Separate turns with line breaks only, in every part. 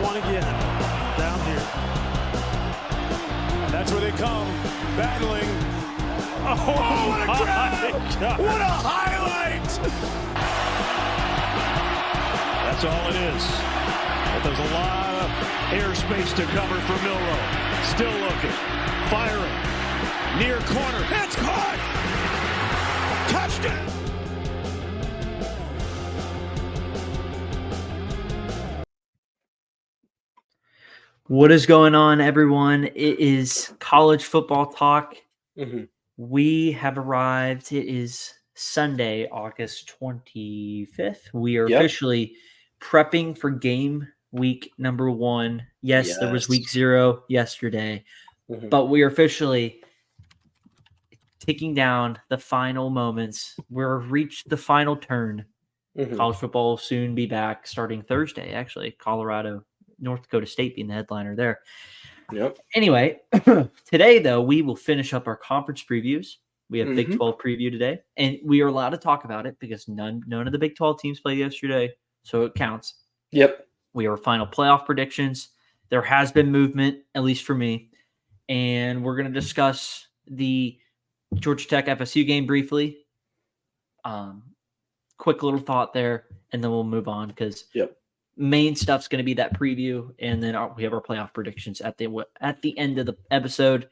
one again down here. That's where they come, battling. Oh, what a grab! What a highlight! That's all it is. But there's a lot of airspace to cover for Milroe. Still looking, firing, near corner. It's caught! Touchdown!
What is going on, everyone? It is college football talk. We have arrived. It is Sunday, August 25th. We are officially prepping for game week number 1. Yes, there was week 0 yesterday, but we are officially ticking down the final moments. We've reached the final turn. College football will soon be back starting Thursday, actually. Colorado, North Dakota State being the headliner there. Anyway, today, though, we will finish up our conference previews. We have Big 12 preview today, and we are allowed to talk about it because none of the Big 12 teams played yesterday, so it counts. We are final playoff predictions. There has been movement, at least for me, and we're going to discuss the Georgia Tech FSU game briefly. Quick little thought there, and then we'll move on because main stuff's going to be that preview, and then we have our playoff predictions at the end of the episode.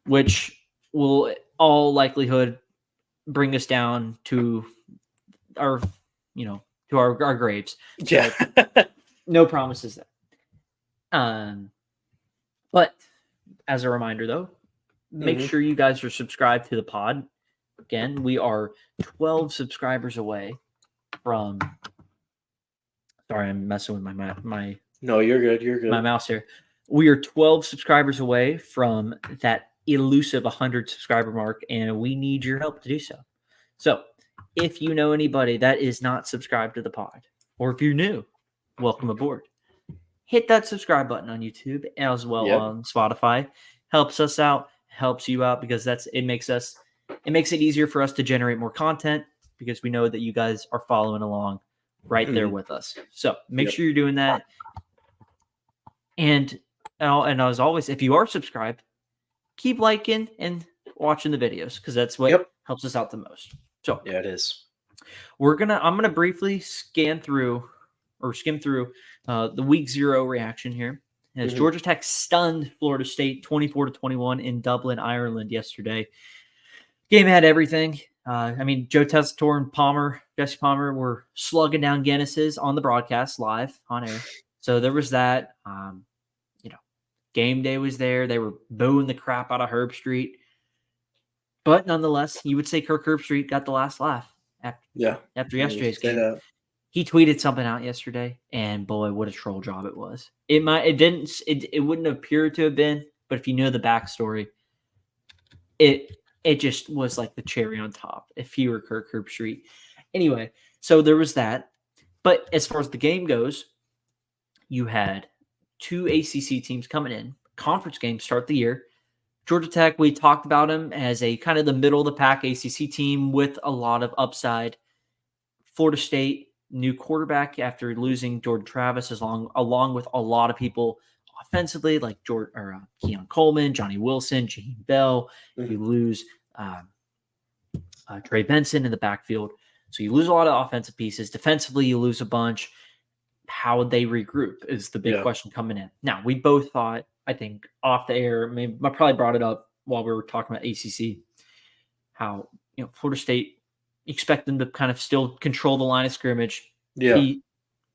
Which will all likelihood bring us down to our graves. So, no promises there. But as a reminder, though, make sure you guys are subscribed to the pod. Again, we are 12 subscribers away from. Sorry, I'm messing with my.
No, you're good. You're good.
My mouse here. We are 12 subscribers away from that elusive 100 subscriber mark, and we need your help to do so. So, if you know anybody that is not subscribed to the pod, or if you're new, welcome aboard. Hit that subscribe button on YouTube as well on Spotify. Helps us out, helps you out because it makes it easier for us to generate more content because we know that you guys are following along right there with us. So make sure you're doing that. And as always, if you are subscribed, keep liking and watching the videos because that's what helps us out the most. So
it is.
I'm gonna briefly skim through the week 0 reaction here. As Georgia Tech stunned Florida State 24-21 in Dublin, Ireland yesterday. Game had everything. Joe Tessitore and Jesse Palmer were slugging down Guinnesses on the broadcast live on air. So there was that. Game day was there. They were booing the crap out of Herb Street. But nonetheless, you would say Kirk Herbstreit got the last laugh after yesterday's game. He tweeted something out yesterday, and boy, what a troll job it was. It wouldn't appear to have been, but if you know the backstory, it just was like the cherry on top if he were Kirk Herbstreit. Anyway, so there was that. But as far as the game goes, you had 2 ACC teams coming in. Conference games start the year. Georgia Tech, we talked about him as a kind of the middle of the pack ACC team with a lot of upside. Florida State, new quarterback after losing Jordan Travis, along with a lot of people offensively like Keon Coleman, Johnny Wilson, Jaheim Bell. You lose Trey Benson in the backfield. So you lose a lot of offensive pieces. Defensively, you lose a bunch. How would they regroup is the big question coming in. Now, we both thought, I think, off the air, I probably brought it up while we were talking about ACC, how Florida State, expect them to kind of still control the line of scrimmage, be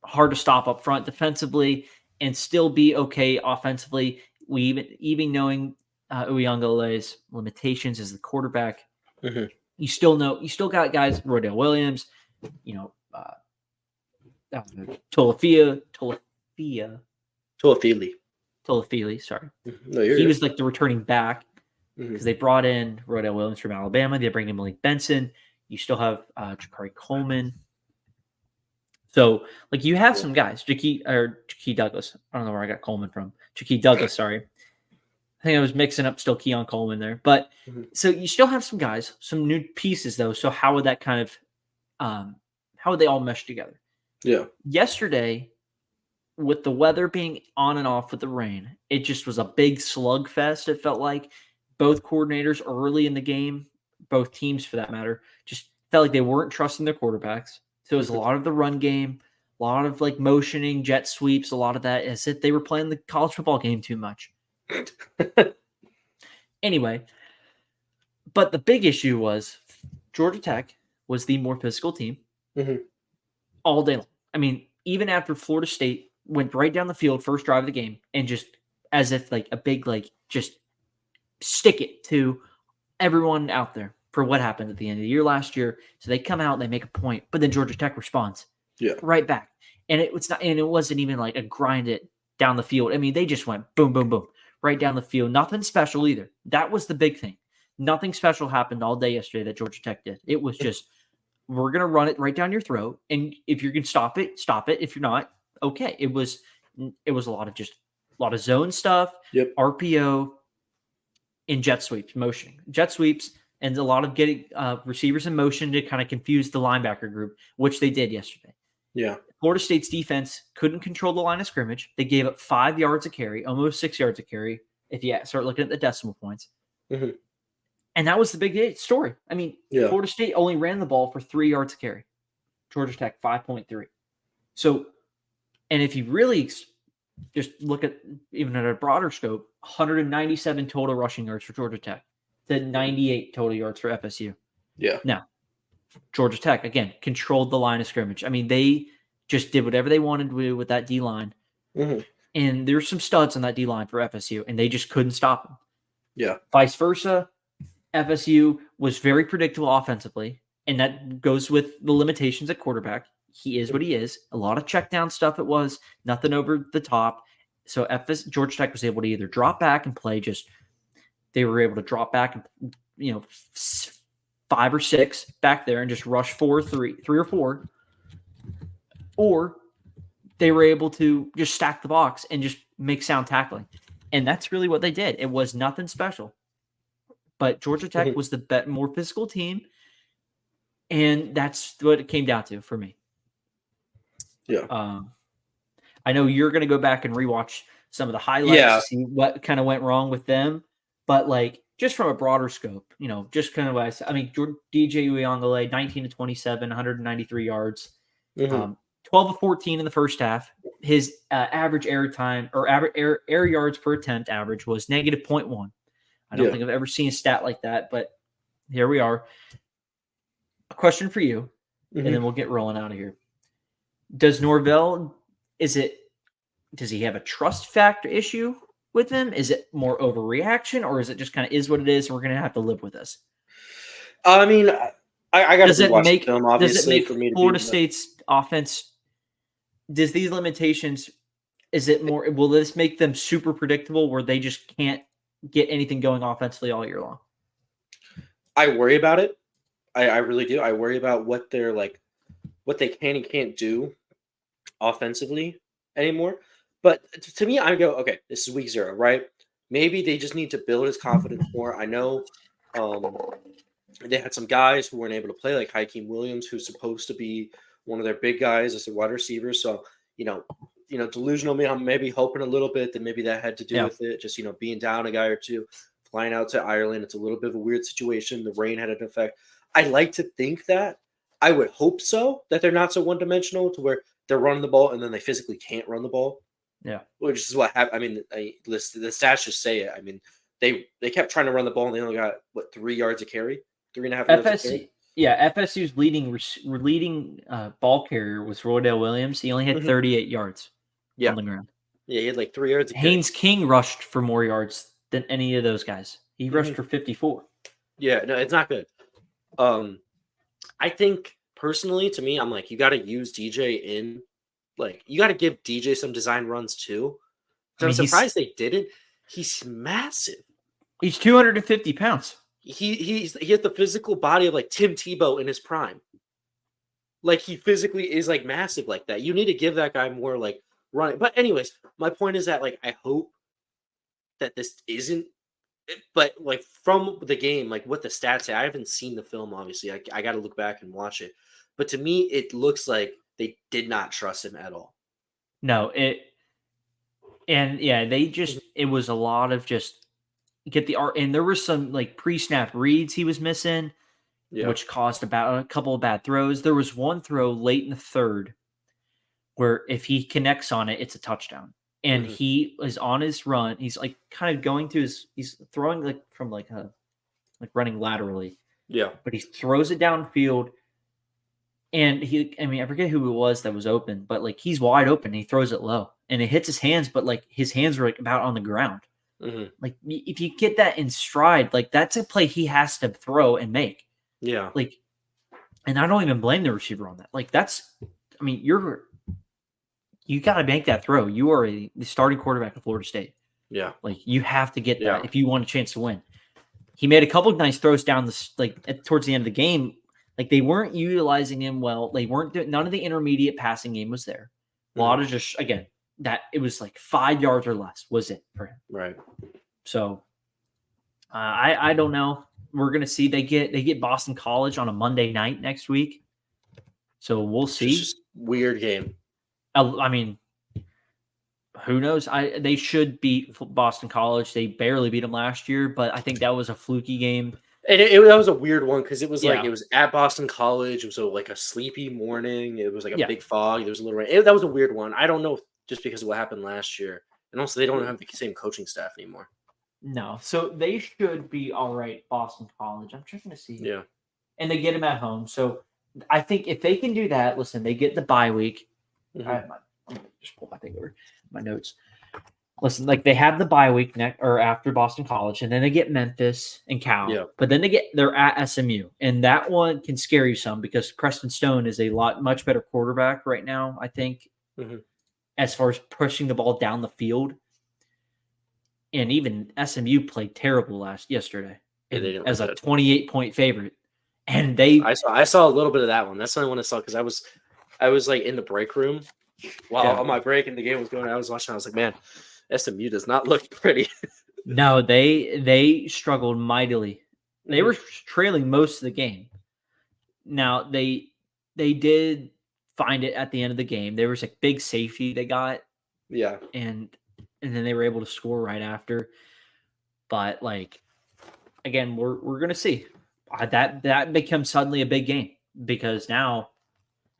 hard to stop up front defensively, and still be okay offensively. We even knowing Uyungale's limitations as the quarterback, you still got guys, Rodale Williams, Tolafili, sorry.
No,
he was like the returning back because they brought in Rodale Williams from Alabama. They bring in Malik Benson. You still have Jakari Coleman. So, like, you have some guys. Jakee Douglas. I don't know where I got Coleman from. Jakee Douglas, sorry. I think I was mixing up still Keon Coleman there. But, so you still have some guys, some new pieces, though. So how would that kind of how would they all mesh together?
Yeah.
Yesterday with the weather being on and off with the rain, it just was a big slugfest. It felt like both coordinators early in the game, both teams for that matter, just felt like they weren't trusting their quarterbacks. So it was a lot of the run game, a lot of like motioning, jet sweeps, a lot of that as if they were playing the college football game too much. Anyway, but the big issue was Georgia Tech was the more physical team all day long. I mean, even after Florida State went right down the field first drive of the game and just as if like a big like just stick it to everyone out there for what happened at the end of the year last year. So they come out and they make a point, but then Georgia Tech responds right back. And it wasn't even like a grind it down the field. I mean, they just went boom, boom, boom, right down the field. Nothing special either. That was the big thing. Nothing special happened all day yesterday that Georgia Tech did. It was just, we're going to run it right down your throat. And if you can stop it, stop it. If you're not, okay. It was a lot of zone stuff, RPO, and jet sweeps, motioning. Jet sweeps and a lot of getting receivers in motion to kind of confuse the linebacker group, which they did yesterday.
Yeah.
Florida State's defense couldn't control the line of scrimmage. They gave up 5 yards a carry, almost 6 yards a carry, if you start looking at the decimal points. And that was the big story. I mean, Florida State only ran the ball for 3 yards a carry. Georgia Tech, 5.3. So, and if you really just look at even at a broader scope, 197 total rushing yards for Georgia Tech to 98 total yards for FSU.
Yeah.
Now, Georgia Tech, again, controlled the line of scrimmage. I mean, they just did whatever they wanted to do with that D-line. And there's some studs on that D-line for FSU, and they just couldn't stop them.
Yeah.
Vice versa, FSU was very predictable offensively, and that goes with the limitations at quarterback. He is what he is. A lot of check down stuff it was. Nothing over the top. So Georgia Tech was able to either drop back and play they were able to drop back and, 5 or 6 back there and just rush 3 or 4. Or they were able to just stack the box and just make sound tackling. And that's really what they did. It was nothing special. But Georgia Tech was the more physical team. And that's what it came down to for me.
Yeah.
I know you're going to go back and rewatch some of the highlights to see what kind of went wrong with them. But like, just from a broader scope, just kind of what I said. I mean, DJ Uiagalelei, 19 to 27, 193 yards, 12 of 14 in the first half. His average air time or average air yards per attempt average was negative 0.1. I don't think I've ever seen a stat like that, but here we are. A question for you, and then we'll get rolling out of here. Does Norvell, does he have a trust factor issue with him? Is it more overreaction, or is it just kind of is what it is, and we're going to have to live with this?
I mean, I got to watch the film,
Does
obviously,
it make
for me to
Florida State's offense, does these limitations, is it more, will this make them super predictable where they just can't get anything going offensively all year long?
I worry about it. I really do. I worry about what they're like, what they can and can't do offensively anymore. But to me, I go, okay, this is week 0, right? Maybe they just need to build his confidence more. I know they had some guys who weren't able to play, like Hakeem Williams, who's supposed to be one of their big guys as a wide receiver. So, delusional. Maybe hoping a little bit that maybe that had to do with it. Just, being down a guy or two, flying out to Ireland. It's a little bit of a weird situation. The rain had an effect. I like to think that. I would hope so, that they're not so one-dimensional to where they're running the ball and then they physically can't run the ball.
Yeah.
Which is what happened. I mean, the stats just say it. I mean, they kept trying to run the ball and they only got, 3 yards a carry? 3.5 yards a carry?
Yeah, FSU's leading ball carrier was Roydell Williams. He only had 38 yards on the ground.
Yeah, he had like 3 yards a carry.
Haynes King rushed for more yards than any of those guys. He rushed for 54.
Yeah, no, it's not good. I think personally, to me, I'm like, you got to use DJ in, like, you got to give DJ some design runs too. I'm surprised they didn't. He's massive.
He's 250 pounds.
He has the physical body of like Tim Tebow in his prime. Like, he physically is like massive like that. You need to give that guy more like running. But anyways, my point is that like I hope that this isn't. But like from the game, like what the stats say, I haven't seen the film. Obviously, I got to look back and watch it. But to me, it looks like they did not trust him at all.
No, And yeah, it was a lot of just get the art. And there was some like pre-snap reads he was missing, which caused about a couple of bad throws. There was one throw late in the third where if he connects on it, it's a touchdown. And he is on his run. He's like kind of going to he's throwing like from like running laterally.
Yeah.
But he throws it downfield. And I forget who it was that was open, but like he's wide open and he throws it low and it hits his hands, but like his hands are like about on the ground. Like if you get that in stride, like that's a play he has to throw and make.
Yeah.
Like, and I don't even blame the receiver on that. Like you got to make that throw. You are the starting quarterback of Florida State.
Yeah.
Like you have to get that if you want a chance to win. He made a couple of nice throws down towards the end of the game. Like they weren't utilizing him well. They weren't none of the intermediate passing game was there. A lot of just again that it was like 5 yards or less was it for him.
Right.
So I don't know. We're gonna see. They get Boston College on a Monday night next week. So we'll see.
It's just weird game.
I mean, who knows? They should beat Boston College. They barely beat them last year, but I think that was a fluky game.
And that was a weird one because it was like it was at Boston College. It was like a sleepy morning. It was like a big fog. There was a little rain. That was a weird one. I don't know just because of what happened last year, and also they don't have the same coaching staff anymore.
No, so they should be all right. Boston College. I'm trying to see.
Yeah,
and they get them at home. So I think if they can do that, listen, they get the bye week. I'm gonna just pull my thing over my notes. Listen, like they have the bye week after Boston College, and then they get Memphis and Cal.
Yeah.
But then they're at SMU, and that one can scare you some because Preston Stone is a much better quarterback right now. I think, as far as pushing the ball down the field, and even SMU played terrible yesterday as a 28-point favorite, and
I saw a little bit of that one. That's the only one I saw because I was like in the break room while on my break and the game was going. I was watching. I was like, man. SMU does not look pretty.
No, they struggled mightily. They were trailing most of the game. Now they did find it at the end of the game. There was a big safety they got.
Yeah.
And then they were able to score right after. But like again, we're gonna see. That becomes suddenly a big game because now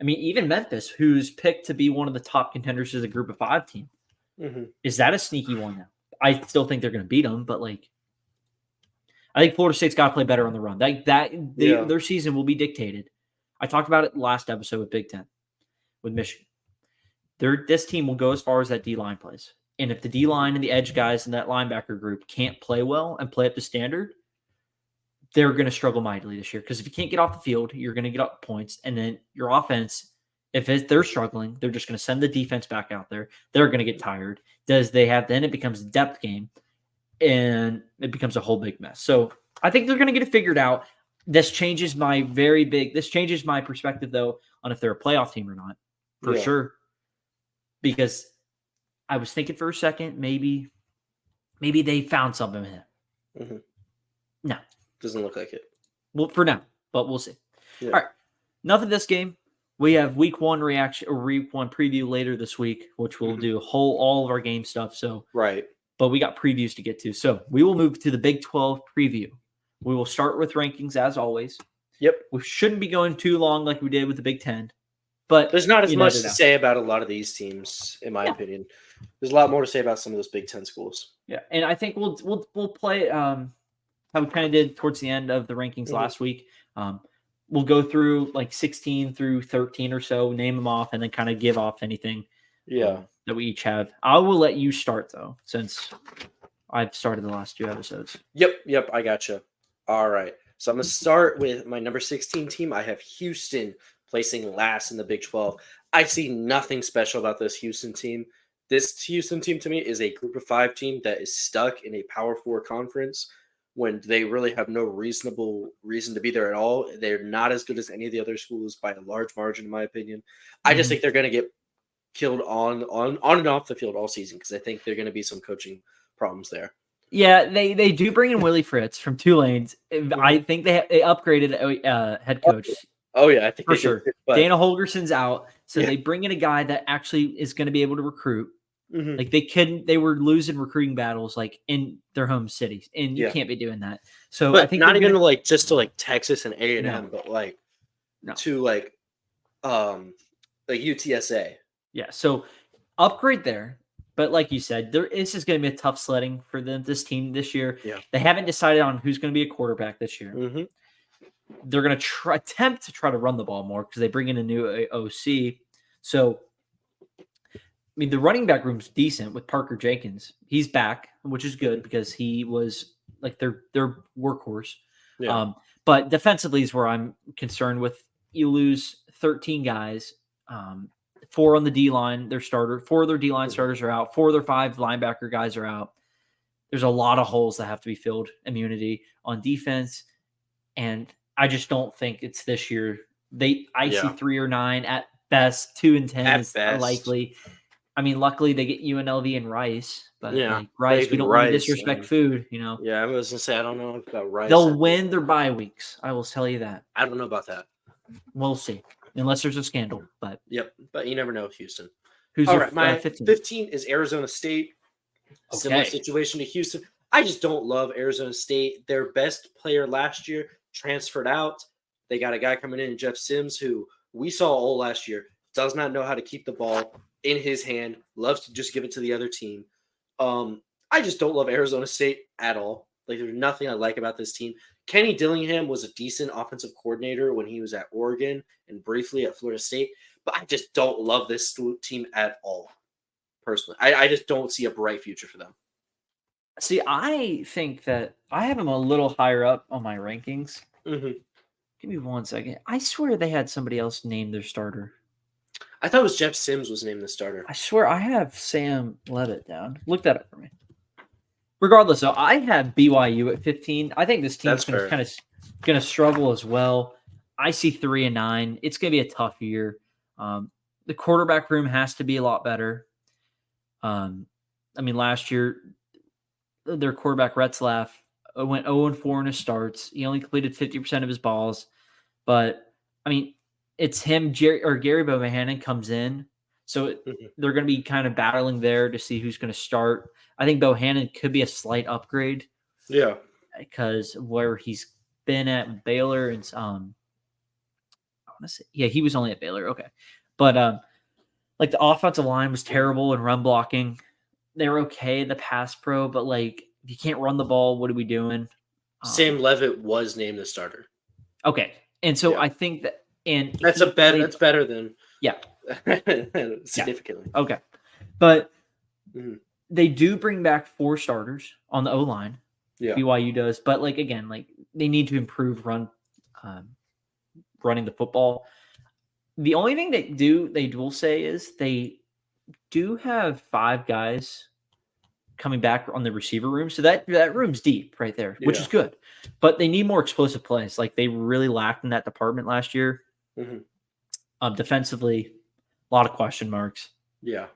even Memphis, who's picked to be one of the top contenders as a group of 5 team. Is that a sneaky one now? I still think they're going to beat them, but like, I think Florida State's got to play better on the run. Their season will be dictated. I talked about it last episode with Big Ten, with Michigan. This team will go as far as that D-line plays. And if the D-line and the edge guys in that linebacker group can't play well and play up to standard, they're going to struggle mightily this year. Because if you can't get off the field, you're going to get up points. And then your offense, if they're struggling, they're just going to send the defense back out there. They're going to get tired. Then it becomes a depth game, and it becomes a whole big mess. So I think they're going to get it figured out. This changes my perspective, though, on if they're a playoff team or not, for sure. Because I was thinking for a second, maybe they found something in him. No.
Doesn't look like it.
Well, for now, but we'll see.
Yeah.
All right. Nothing this game. We have week 1 reaction or week 1 preview later this week, which we'll do all of our game stuff. So
right.
But we got previews to get to. So we will move to the Big 12 preview. We will start with rankings as always.
Yep.
We shouldn't be going too long like we did with the Big 10. But
there's not as much to say about a lot of these teams, in my opinion. There's a lot more to say about some of those Big 10 schools.
Yeah, and I think we'll play how we kind of did towards the end of the rankings last week. We'll go through like 16 through 13 or so, name them off, and then kind of give off anything that we each have. I will let you start, though, since I've started the last 2 episodes.
Yep, I gotcha. All right. So I'm going to start with my number 16 team. I have Houston placing last in the Big 12. I see nothing special about this Houston team. This Houston team, to me, is a group of 5 team that is stuck in a Power 4 conference when they really have no reasonable reason to be there at all. They're not as good as any of the other schools by a large margin, in my opinion. I just think they're going to get killed on and off the field all season because I think there are going to be some coaching problems there.
Yeah, they do bring in Willie Fritz from Tulane. I think they upgraded head coach.
Oh yeah, I think
for sure. Dana Holgerson's out, so they bring in a guy that actually is going to be able to recruit.
Mhm.
Like they were losing recruiting battles like in their home cities, and you can't be doing that. So
But
I think
not
they're
even
gonna,
like just to like Texas and A&M,
No.
but like
No.
to like UTSA.
Yeah, so upgrade there. But like you said, this is going to be a tough sledding for this team this year.
Yeah.
They haven't decided on who's going to be a quarterback this year.
Mhm.
They're going to attempt to try to run the ball more because they bring in a new OC. So, I mean, the running back room's decent with Parker Jenkins. He's back, which is good because he was like their workhorse.
Yeah.
But defensively is where I'm concerned with. You lose 13 guys. 4 on the D line, their starter. 4 of their D line starters are out. 4 of their 5 linebacker guys are out. There's a lot of holes that have to be filled. Immunity on defense, and I just don't think it's this year. I see 3 or 9 at best. 2 and 10
At
is
best.
likely. I mean, luckily they get UNLV and Rice, but like Rice, we
David
don't want to
Rice,
disrespect food, you know.
Yeah, I was gonna say I don't know about Rice.
They'll win their bye weeks. I will tell you that.
I don't know about that.
We'll see, unless there's a scandal. But
but you never know, Houston.
Who's
all
your
right? My
15?
15 is Arizona State. Similar situation to Houston. I just don't love Arizona State. Their best player last year transferred out. They got a guy coming in, Jeff Sims, who we saw all last year, does not know how to keep the ball in his hand, loves to just give it to the other team. I just don't love Arizona State at all. Like, there's nothing I like about this team. Kenny Dillingham was a decent offensive coordinator when he was at Oregon and briefly at Florida State, but I just don't love this team at all, personally. I just don't see a bright future for them.
See, I think that I have them a little higher up on my rankings.
Mm-hmm.
Give me 1 second. I swear they had somebody else name their starter.
I thought it was Jeff Sims was named the starter.
I swear I have Sam Levitt down. Look that up for me. Regardless, though, I have BYU at 15. I think this team's going to struggle as well. I see 3 and 9. It's going to be a tough year. The quarterback room has to be a lot better. I mean, last year, their quarterback, Retzlaff, went 0-4 in his starts. He only completed 50% of his balls. But, I mean, it's him, Gary Bohannon comes in. So they're going to be kind of battling there to see who's going to start. I think Bohannon could be a slight upgrade.
Yeah.
Because where he's been at Baylor and I want to say, he was only at Baylor. Okay. But like the offensive line was terrible in run blocking. They're okay in the pass pro, but like if you can't run the ball, what are we doing?
Sam Levitt was named the starter.
Okay. And so I think that
that's better than significantly.
Yeah. Okay. But they do bring back 4 starters on the O-line.
Yeah.
BYU does. But like again, like they need to improve running the football. The only thing they will say is they do have 5 guys coming back on the receiver room. So that room's deep right there, which is good. But they need more explosive plays. Like they really lacked in that department last year. Defensively, a lot of question marks.
Yeah.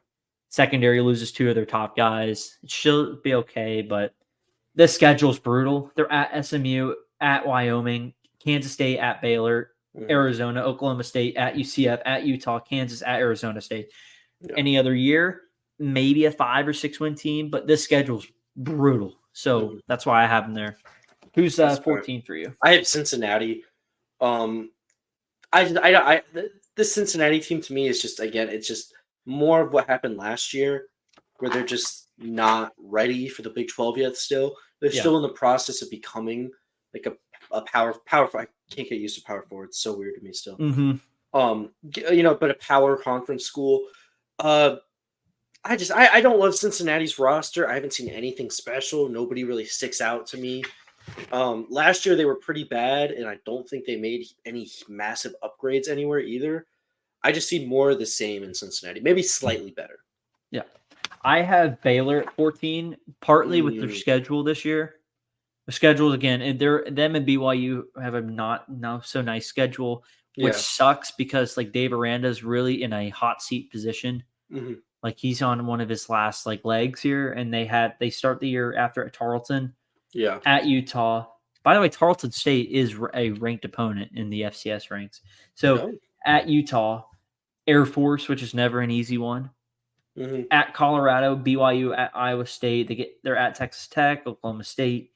Secondary loses 2 of their top guys. It should be okay, but this schedule is brutal. They're at SMU, at Wyoming, Kansas State, at Baylor, Arizona, Oklahoma State, at UCF, at Utah, Kansas, at Arizona State. Yeah. Any other year, maybe a 5 or 6 win team, but this schedule's brutal. So that's why I have them there. Who's 14 for you?
I have Cincinnati. This Cincinnati team to me is just, again, it's just more of what happened last year, where they're just not ready for the Big 12 yet. Still, they're still in the process of becoming like a power. I can't get used to power forward. It's so weird to me still. But a power conference school. I don't love Cincinnati's roster. I haven't seen anything special. Nobody really sticks out to me. Last year they were pretty bad, and I don't think they made any massive upgrades anywhere either. I just see more of the same in Cincinnati, maybe slightly better.
Yeah. I have Baylor at 14, partly with their schedule this year. The schedules, again, and them and BYU have a not so nice schedule, which sucks because like Dave Aranda's really in a hot seat position. Like he's on one of his last like legs here, and they start the year after at Tarleton, at Utah. By the way, Tarleton State is a ranked opponent in the FCS ranks. So at Utah, Air Force, which is never an easy one, at Colorado, BYU, at Iowa State. They're at Texas Tech, Oklahoma State.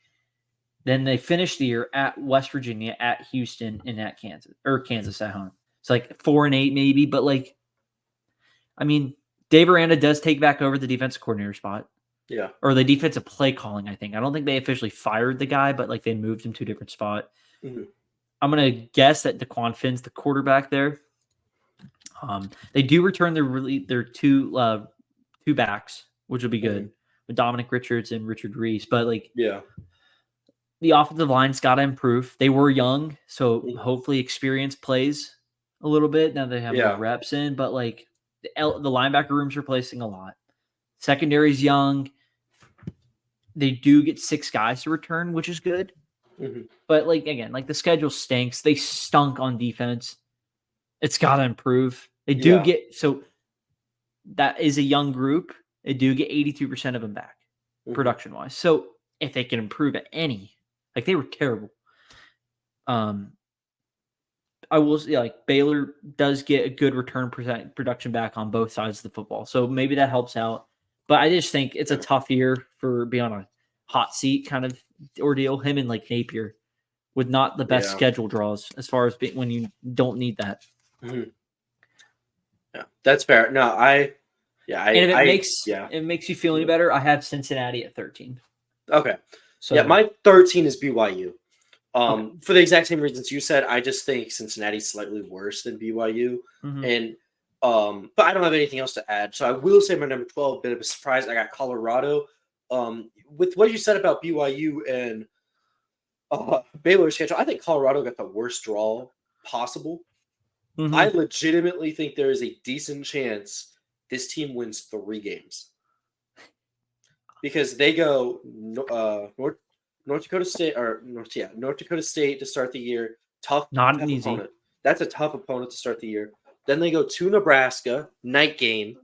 Then they finish the year at West Virginia, at Houston, and at Kansas at home. It's like 4-8 maybe, but like, I mean, Dave Aranda does take back over the defensive coordinator spot.
Yeah.
Or the defensive play calling, I think. I don't think they officially fired the guy, but like they moved him to a different spot. I'm going to guess that DeQuan Finn's the quarterback there. They do return their two backs, which will be good, with Dominic Richards and Richard Reese. But like, the offensive line's got to improve. They were young, so hopefully experience plays a little bit now they have more reps in. But like the linebacker room's replacing a lot. Secondary's young. They do get 6 guys to return, which is good. But like again, like the schedule stinks. They stunk on defense. It's got to improve. They do get so that is a young group. They do get 82% of them back production wise. So if they can improve at any, like they were terrible. I will say, like Baylor does get a good return production back on both sides of the football, so maybe that helps out. But I just think it's a tough year for being on a hot seat kind of ordeal. Him and like Napier with not the best schedule draws as far as when you don't need that.
Yeah, that's fair. No, and if
it makes you feel any better, I have Cincinnati at 13.
Okay. So my 13 is BYU. For the exact same reasons you said, I just think Cincinnati's slightly worse than BYU. And but I don't have anything else to add. So I will say my number 12, bit of a surprise. I got Colorado. With what you said about BYU and Baylor's schedule, I think Colorado got the worst draw possible. I legitimately think there is a decent chance this team wins 3 games. Because they go North Dakota State North Dakota State to start the year. Tough
easy
opponent. That's a tough opponent to start the year. Then they go to Nebraska, night game,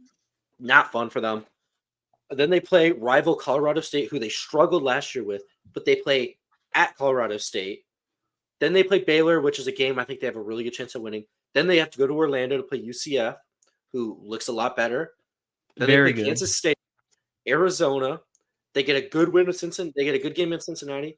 not fun for them. Then they play rival Colorado State, who they struggled last year with, but they play at Colorado State. Then they play Baylor, which is a game I think they have a really good chance of winning. Then they have to go to Orlando to play UCF, who looks a lot better. Then
Very
they play
good.
Kansas State, Arizona. They get a good win with Cincinnati. They get a good game in Cincinnati.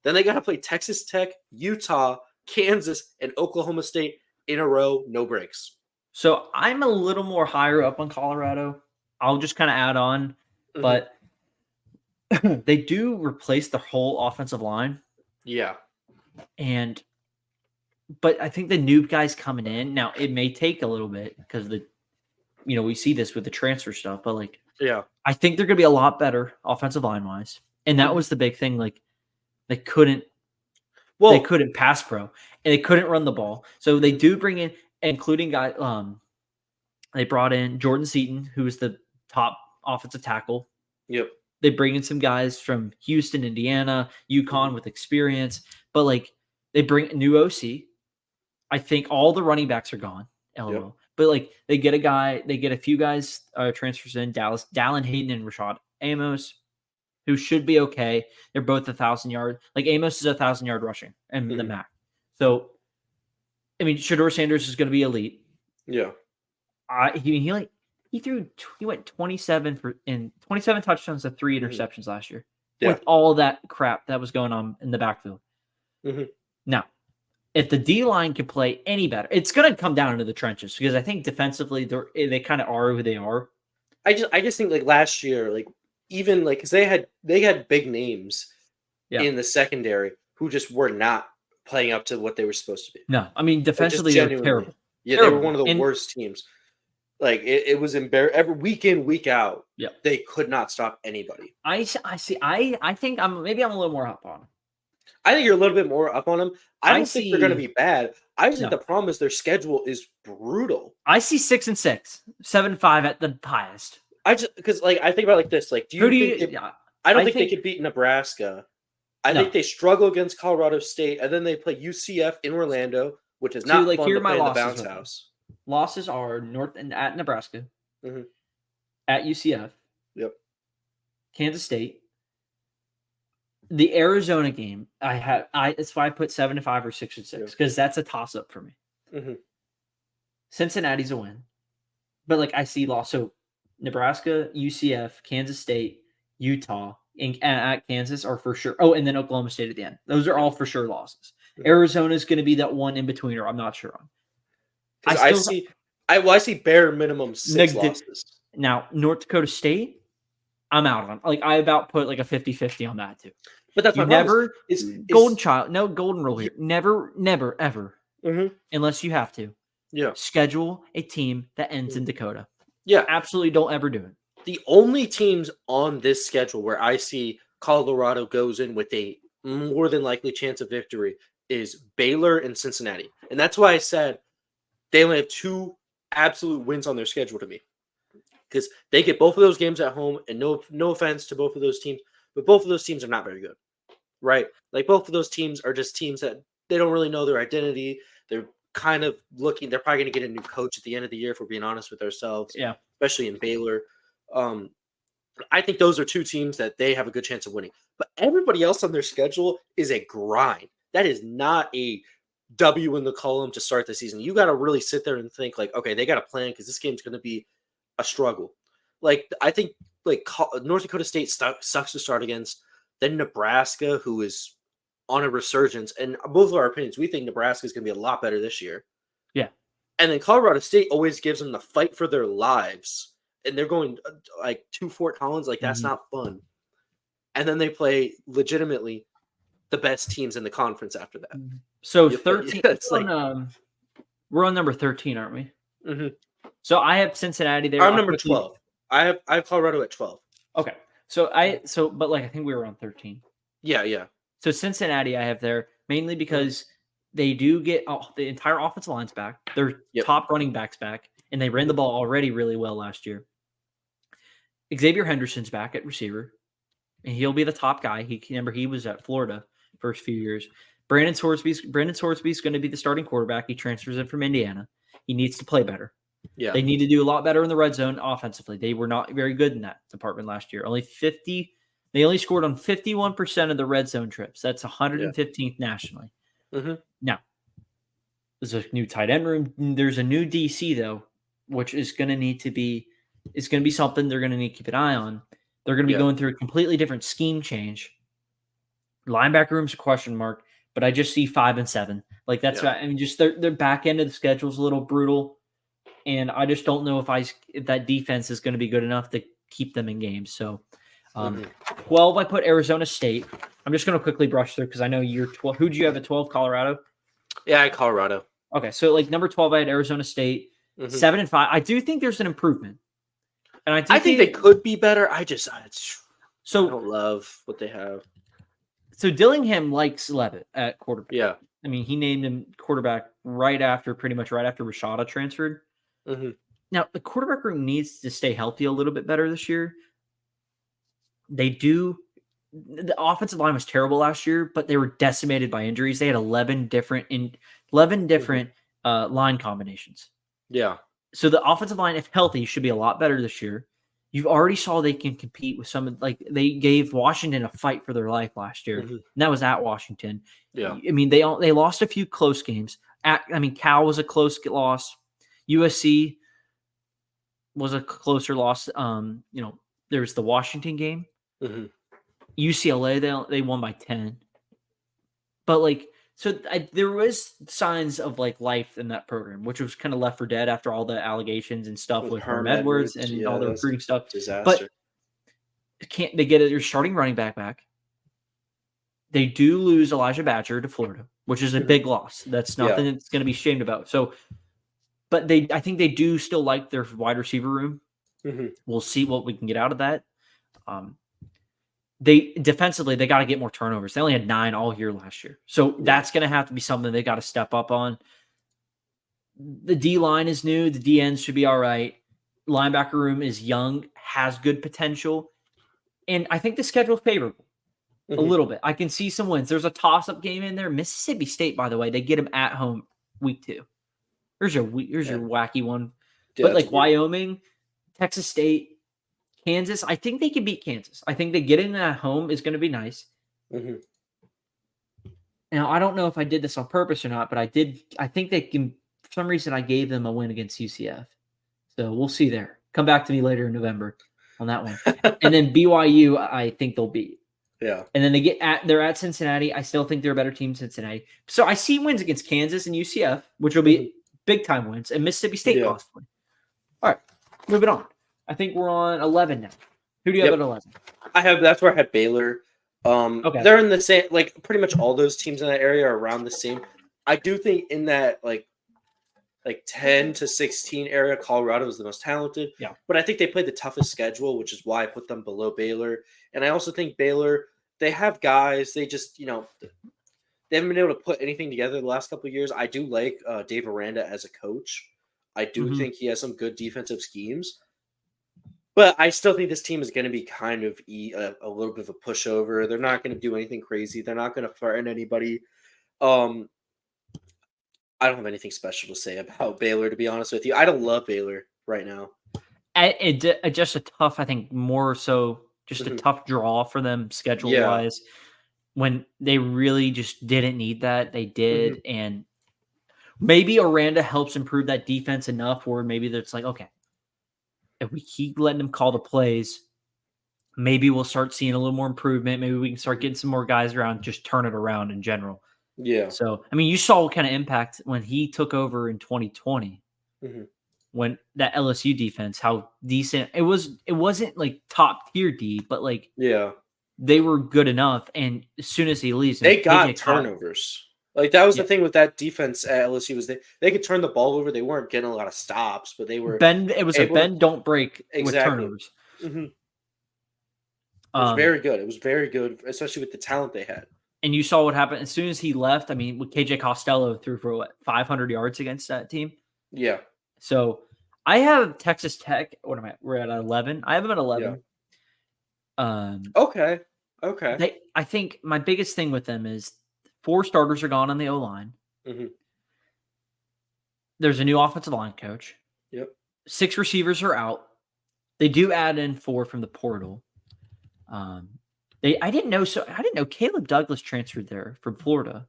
Then they got to play Texas Tech, Utah, Kansas, and Oklahoma State in a row, no breaks.
So I'm a little more higher up on Colorado. I'll just kind of add on, but they do replace the whole offensive line.
Yeah.
But I think the new guys coming in now, it may take a little bit because we see this with the transfer stuff, but like, I think they're going to be a lot better offensive line wise. And that was the big thing. Like they couldn't pass pro and they couldn't run the ball. So they do bring in, including guys, they brought in Jordan Seaton, who is the top offensive tackle.
Yep.
They bring in some guys from Houston, Indiana, UConn with experience, but like they bring a new OC. I think all the running backs are gone. LOL. But like they get a few guys transfers in Dallin Hayden and Rashad Amos, who should be okay. They're both 1,000-yard. Like Amos is 1,000-yard rushing and the MAC. So, I mean, Shedeur Sanders is going to be elite.
Yeah.
He went 27 touchdowns to 3 interceptions last year
with
all that crap that was going on in the backfield. Now, if the D-line can play any better, it's going to come down into the trenches because I think defensively they kind of are who they are.
I just think like last year, like even like because they had big names in the secondary who just were not playing up to what they were supposed to be.
No, I mean defensively they're terrible.
Yeah,
terrible.
They were one of the worst teams. Like it was embarrassing. Every week in, week out, they could not stop anybody.
I see. I think I'm a little more up on them.
I think you're a little bit more up on them. I don't think they're going to be bad. I just think the problem is their schedule is brutal.
I see 6-6, 7-5 at the highest.
Because like I think about it like this. Like, I don't think they could beat Nebraska. I think they struggle against Colorado State, and then they play UCF in Orlando, which is not fun to play in the bounce house.
Losses are at Nebraska, at UCF, Kansas State. The Arizona game, that's why I put 7-5 or 6-6 because that's a toss-up for me. Cincinnati's a win, but like I see loss. So Nebraska, UCF, Kansas State, Utah, and at Kansas are for sure. Oh, and then Oklahoma State at the end. Those are all for sure losses. Arizona is going to be that one in betweener. I'm not sure on.
Because I see bare minimum 6 losses.
Now, North Dakota State, I'm out on. Like, I about put like a 50-50 on that too.
But that's
you
my
never golden child. No golden rule here. Never, ever, unless you have to.
Yeah.
Schedule a team that ends in Dakota.
Yeah.
Absolutely don't ever do it.
The only teams on this schedule where I see Colorado goes in with a more than likely chance of victory is Baylor and Cincinnati. And that's why I said they only have 2 absolute wins on their schedule to me. Because they get both of those games at home, and no offense to both of those teams, but both of those teams are not very good, right? Like, both of those teams are just teams that they don't really know their identity. They're kind of looking – they're probably going to get a new coach at the end of the year, if we're being honest with ourselves.
Yeah. Especially
in Baylor. I think those are 2 teams that they have a good chance of winning. But everybody else on their schedule is a grind. That is not a W in the column to start the season. You got to really sit there and think, like, okay, they got a plan because this game's going to be a struggle. Like, I think like North Dakota State sucks to start against. Then Nebraska, who is on a resurgence, and both of our opinions, we think Nebraska is going to be a lot better this year.
Yeah.
And then Colorado State always gives them the fight for their lives, and they're going like to Fort Collins. Like, that's not fun. And then they play legitimately the best teams in the conference after that.
So 13. We're on number 13, aren't we?
Mm-hmm.
So I have Cincinnati there.
I'm number 12. I have Colorado at 12.
Okay. But I think we were on 13.
Yeah.
So Cincinnati I have there mainly because they do get the entire offensive line's back. Their top running backs back, and they ran the ball already really well last year. Xavier Henderson's back at receiver, and he'll be the top guy. He was at Florida first few years. Brandon Sorsby's going to be the starting quarterback. He transfers in from Indiana. He needs to play better.
Yeah.
They need to do a lot better in the red zone offensively. They were not very good in that department last year. They only scored on 51% of the red zone trips. That's 115th nationally.
Mm-hmm.
Now, there's a new tight end room. There's a new DC though, which is going to be something they're going to need to keep an eye on. They're going to be going through a completely different scheme change. Linebacker room's a question mark, but I just see 5 and 7. Like, that's just their back end of the schedule is a little brutal. And I just don't know if that defense is going to be good enough to keep them in games. So, 12, I put Arizona State. I'm just going to quickly brush through because I know you're 12. Who do you have at 12? Colorado?
Yeah, I had Colorado.
Okay, so like number 12, I had Arizona State. 7 and 5. I do think there's an improvement, and I think
they could be better. I don't love what they have.
So Dillingham likes Levitt at quarterback.
Yeah,
I mean, he named him quarterback pretty much right after Rashada transferred.
Mm-hmm.
Now, the quarterback room needs to stay healthy a little bit better this year. They do. The offensive line was terrible last year, but they were decimated by injuries. They had 11 different line combinations.
Yeah.
So the offensive line, if healthy, should be a lot better this year. You've already saw they can compete with some, like they gave Washington a fight for their life last year. And that was at Washington.
Yeah.
I mean, they lost a few close games. Cal was a close loss. USC was a closer loss. There was the Washington game. UCLA, they won by 10. But there was signs of life in that program, which was kind of left for dead after all the allegations and stuff with Herm Edwards and all the recruiting stuff.
Disaster.
But they get your starting running back. They do lose Elijah Badger to Florida, which is a big loss. That's nothing that's going to be shamed about. So, but I think they do still like their wide receiver room. We'll see what we can get out of that. Defensively, they got to get more turnovers. They only had 9 all year last year. So that's going to have to be something they got to step up on. The D line is new. The D ends should be all right. Linebacker room is young, has good potential. And I think the schedule is favorable a little bit. I can see some wins. There's a toss-up game in there. Mississippi State, by the way, they get them at home week 2. Here's your wacky one.
Yeah,
but Wyoming, Texas State, Kansas, I think they can beat Kansas. I think they get in at home is going to be nice. Now, I don't know if I did this on purpose or not, but I did. I think they can, for some reason, I gave them a win against UCF. So we'll see there. Come back to me later in November on that one. And then BYU, I think they'll beat.
Yeah.
And then they're at Cincinnati. I still think they're a better team than Cincinnati. So I see wins against Kansas and UCF, which will be big time wins, and Mississippi State possibly. All right, moving on. I think we're on 11 now. Who do you have at 11?
That's where I had Baylor.
Okay.
They're in the same, like pretty much all those teams in that area are around the same. I do think in that like 10 to 16 area, Colorado is the most talented.
Yeah.
But I think they played the toughest schedule, which is why I put them below Baylor. And I also think Baylor, they have guys, they just, they haven't been able to put anything together the last couple of years. I do like Dave Aranda as a coach. I do think he has some good defensive schemes. But I still think this team is going to be kind of a little bit of a pushover. They're not going to do anything crazy. They're not going to threaten anybody. I don't have anything special to say about Baylor, to be honest with you. I don't love Baylor right now.
Just a tough, I think, more so just a tough draw for them schedule-wise. When they really just didn't need that, they did. And maybe Aranda helps improve that defense enough where maybe it's like, okay, if we keep letting them call the plays, maybe we'll start seeing a little more improvement. Maybe we can start getting some more guys around, just turn it around in general.
Yeah.
So, I mean, you saw what kind of impact when he took over in 2020, when that LSU defense, how decent it was. It wasn't like top tier D, but like, they were good enough. And as soon as he leaves,
they got turnovers. Like that was the thing with that defense at LSU was they could turn the ball over. They weren't getting a lot of stops, but they were
It was a bend, don't break with turnovers.
It was very good. It was very good, especially with the talent they had.
And you saw what happened as soon as he left. I mean, with KJ Costello threw for 500 yards against that team.
Yeah.
So I have Texas Tech. What am I? We're at 11. I have them at 11.
Yeah. Okay.
I think my biggest thing with them is 4 starters are gone on the O-line. There's a new offensive line coach.
Yep.
6 receivers are out. They do add in 4 from the portal. I didn't know Caleb Douglas transferred there from Florida,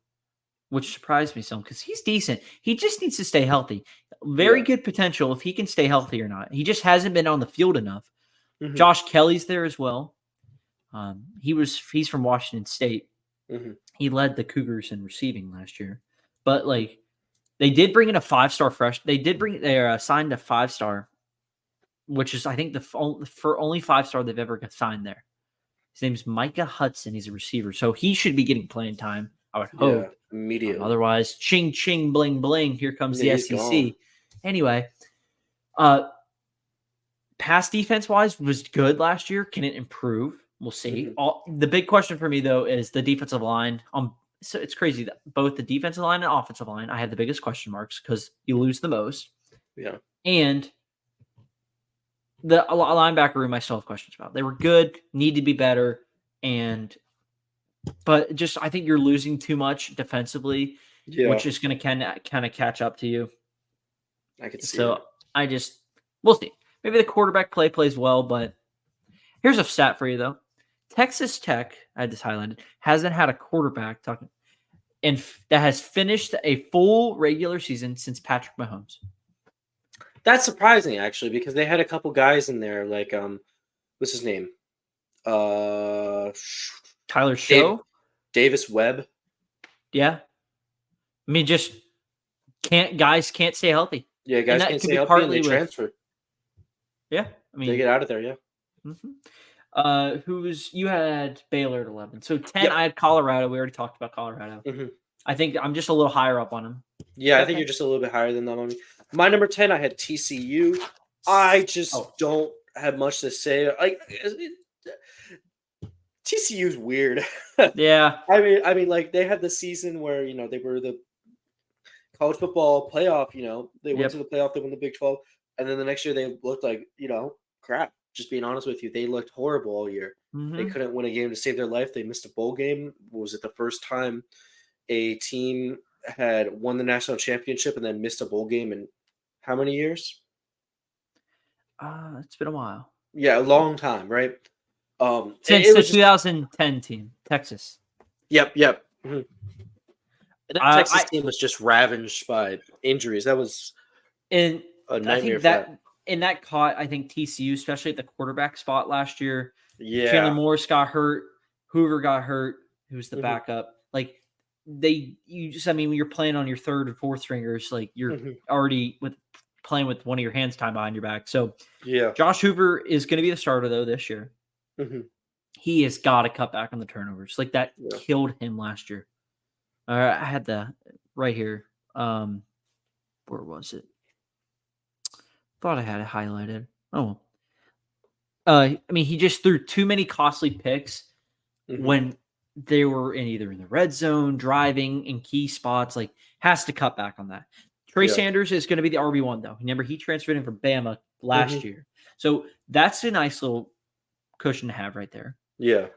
which surprised me some because he's decent. He just needs to stay healthy. Very good potential if he can stay healthy or not. He just hasn't been on the field enough. Josh Kelly's there as well. He's from Washington State. He led the Cougars in receiving last year. But like they did bring in a 5-star fresh. They signed a 5-star, which is I think for only 5-star they've ever signed there. His name's Micah Hudson. He's a receiver, so he should be getting playing time. I would hope
immediately.
Otherwise, ching ching bling bling. Here comes the SEC. Gone. Anyway, pass defense wise was good last year. Can it improve? We'll see. The big question for me though is the defensive line. So it's crazy that both the defensive line and offensive line, I have the biggest question marks because you lose the most.
Yeah,
and the linebacker room, I still have questions about. They were good, need to be better, but just I think you're losing too much defensively, which is going to kind of catch up to you.
I could see.
So we'll see. Maybe the quarterback plays well, but here's a stat for you though. Texas Tech, I had this highlighted, hasn't had a quarterback that has finished a full regular season since Patrick Mahomes.
That's surprising, actually, because they had a couple guys in there, like what's his name?
Tyler Show?
Davis Webb.
Yeah. I mean, just guys can't stay healthy.
Yeah, guys can't stay healthy and they transfer.
Yeah. I mean,
they get out of there, yeah.
You had Baylor at 11. So 10, I had Colorado. We already talked about Colorado. I think I'm just a little higher up on them.
Yeah, I think you're just a little bit higher than them on me. My number 10, I had TCU. I just don't have much to say. Like TCU's weird.
Yeah.
I mean, like they had the season where they were the college football playoff. They went to the playoff. They won the Big 12, and then the next year they looked like crap. Just being honest with you, they looked horrible all year. They couldn't win a game to save their life. They missed a bowl game. Was it the first time a team had won the national championship and then missed a bowl game in how many years?
It's been a while.
Yeah, a long time, right?
Since the 2010 team, Texas.
Yep. That Texas team was just ravaged by injuries. That was a nightmare for that.
and that caught, I think, TCU, especially at the quarterback spot last year.
Yeah.
Chandler Morris got hurt. Hoover got hurt, who's the backup. Like, when you're playing on your third and fourth stringers, like, you're already playing with one of your hands tied behind your back. So,
yeah.
Josh Hoover is going to be the starter, though, this year. He has got to cut back on the turnovers. Like, that killed him last year. I had the right here. Where was it? Thought I had it highlighted. Oh. He just threw too many costly picks when they were either in the red zone, driving in key spots. Like, has to cut back on that. Trey Sanders is going to be the RB1, though. Remember, he transferred in from Bama last year. So that's a nice little cushion to have right there.
Yeah.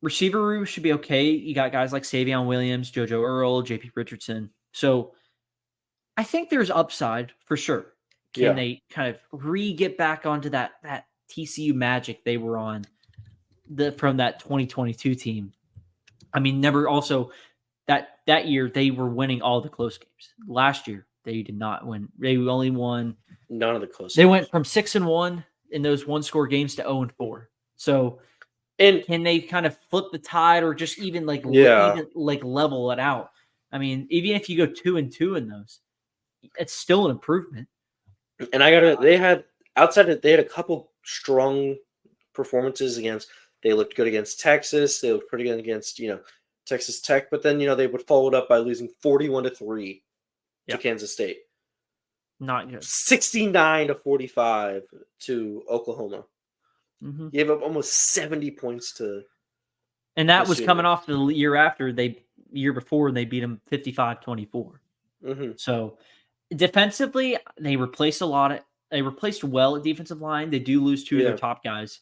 Receiver room should be okay. You got guys like Savion Williams, JoJo Earl, JP Richardson. So I think there's upside for sure. Can they kind of get back onto that TCU magic they were on from that 2022 team? I mean, never also that year they were winning all the close games. Last year they did not win. They only won
none of the close.
They went from 6-1 in those one-score games to 0-4. So, can they kind of flip the tide, or just even level it out? I mean, even if you go 2-2 in those, it's still an improvement. And
they had a couple strong performances against. They looked good against Texas. They looked pretty good against Texas Tech, but then they would follow it up by losing 41-3 to Kansas State.
Not good.
69-45 to Oklahoma. Gave up almost 70 points to.
And that was coming off the year before they beat them 55-24. So defensively, they replaced they replaced well at defensive line. They do lose two of their top guys.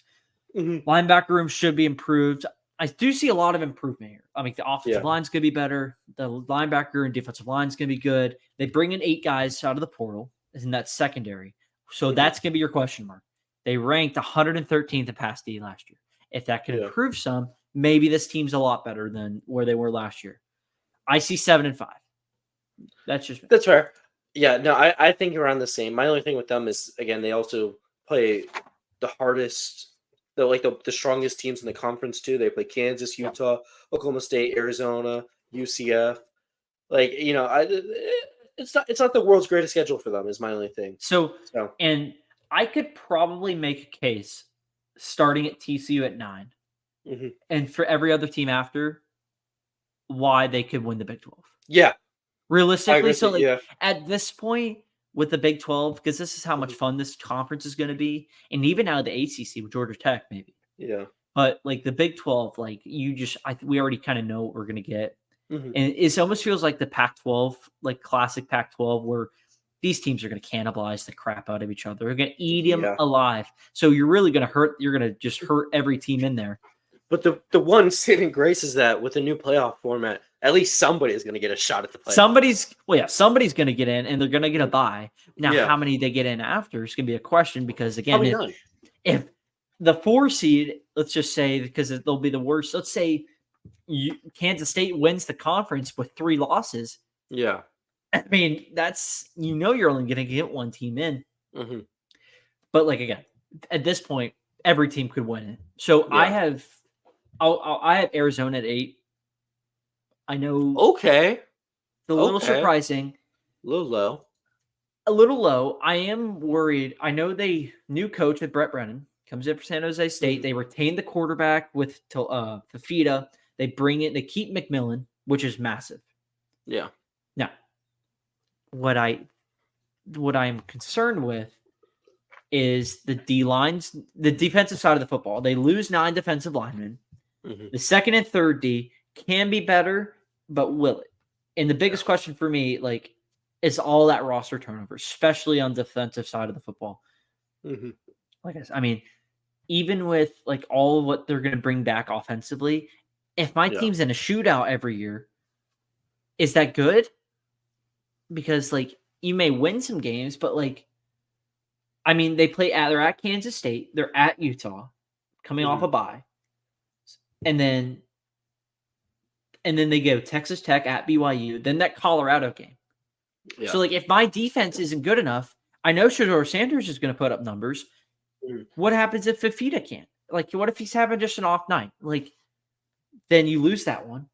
Linebacker room should be improved. I do see a lot of improvement here. I mean, the offensive line's going to be better. The linebacker and defensive line's going to be good. They bring in 8 guys out of the portal, and that's secondary. So that's going to be your question mark. They ranked 113th in pass D last year. If that can improve some, maybe this team's a lot better than where they were last year. I see 7-5. That's
fair. Yeah, no, I think around the same. My only thing with them is, again, they also play the hardest, the strongest teams in the conference too. They play Kansas, Utah, Oklahoma State, Arizona, UCF. It's not the world's greatest schedule for them. Is my only thing.
So and I could probably make a case starting at TCU at 9, and for every other team after, why they could win the Big 12.
Yeah.
Realistically, so at this point with the Big 12, because this is how much fun this conference is going to be, and even out of the ACC with Georgia Tech, maybe.
Yeah.
But the Big 12, we already kind of know what we're going to get, and it almost feels like the Pac-12, classic Pac-12, where these teams are going to cannibalize the crap out of each other. They're going to eat them alive. So you're really going to hurt. You're going to just hurt every team in there.
But the one saving grace is that with the new playoff format, at least somebody is going to get a shot at the playoff.
Somebody's going to get in, and they're going to get a bye. Now, how many they get in after is going to be a question, because, again, if the 4 seed, let's just say, because they'll be the worst, let's say Kansas State wins the conference with 3 losses.
Yeah.
I mean, that's, you're only going to get one team in. But, again, at this point, every team could win it. So I have Arizona at 8. I know.
Okay.
A little surprising.
A little low.
A little low. I am worried. I know new coach with Brett Brennan comes in for San Jose State. They retain the quarterback with Fafita. They keep McMillan, which is massive.
Yeah.
Now, what I am concerned with is the D-lines, the defensive side of the football. They lose 9 defensive linemen. The second and third D can be better, but will it? And the biggest question for me, is all that roster turnover, especially on the defensive side of the football. Like I said, I mean, even with all of what they're going to bring back offensively, if my team's in a shootout every year, is that good? Because you may win some games, but I mean, they're at Kansas State, they're at Utah, coming off a bye, and then they go Texas Tech at BYU, then that Colorado game. Yeah. So if my defense isn't good enough, I know Shedeur Sanders is going to put up numbers.
Mm.
What happens if Fifita can't? Like, what if he's having just an off night? Like, then you lose that one.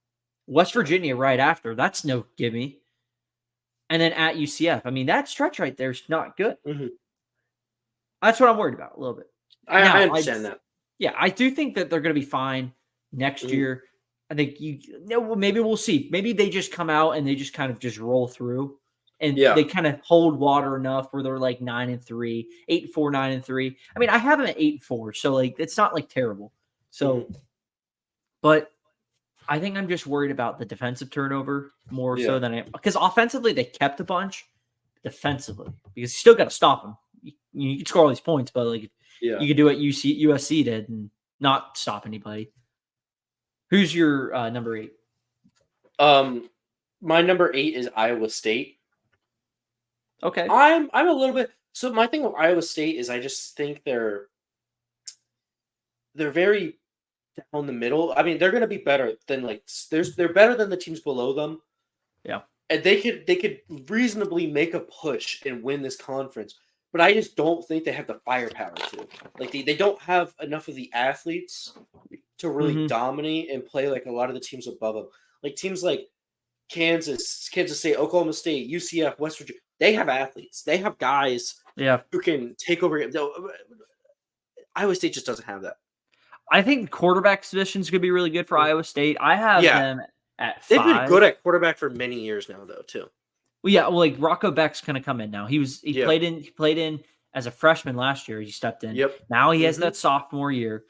West Virginia right after. That's no gimme. And then at UCF. I mean, that stretch right there is not good.
Mm-hmm.
That's what I'm worried about a little bit.
I understand that.
Yeah, I do think that they're going to be fine next year. I think maybe we'll see. Maybe they just come out and they just kind of just roll through. And they kind of hold water enough where they're like 9-3, 8-4, 9-3. I mean, I have them at 8-4, so like it's not like terrible. So, but I think I'm just worried about the defensive turnover more so than because offensively they kept a bunch. Defensively, because you still got to stop them. You can score all these points, but like you can do what USC did and not stop anybody. Who's your number 8?
My number 8 is Iowa State.
Okay.
I'm a little bit. So my thing with Iowa State is I just think they're very down the middle. I mean, they're going to be better than they're better than the teams below them.
Yeah.
And they could reasonably make a push and win this conference. But I just don't think they have the firepower to. Like they don't have enough of the athletes to really dominate and play like a lot of the teams above them. Like teams like Kansas State, Oklahoma State, UCF, West Virginia. They have athletes. They have guys who can take over. Iowa State just doesn't have that.
I think the quarterback position is going to be really good for Iowa State. I have them at 5.
They've been good at quarterback for many years now, though, too.
Well, like Rocco Beck's going to come in now. He played in as a freshman last year. He stepped in.
Yep.
Now he has that sophomore year.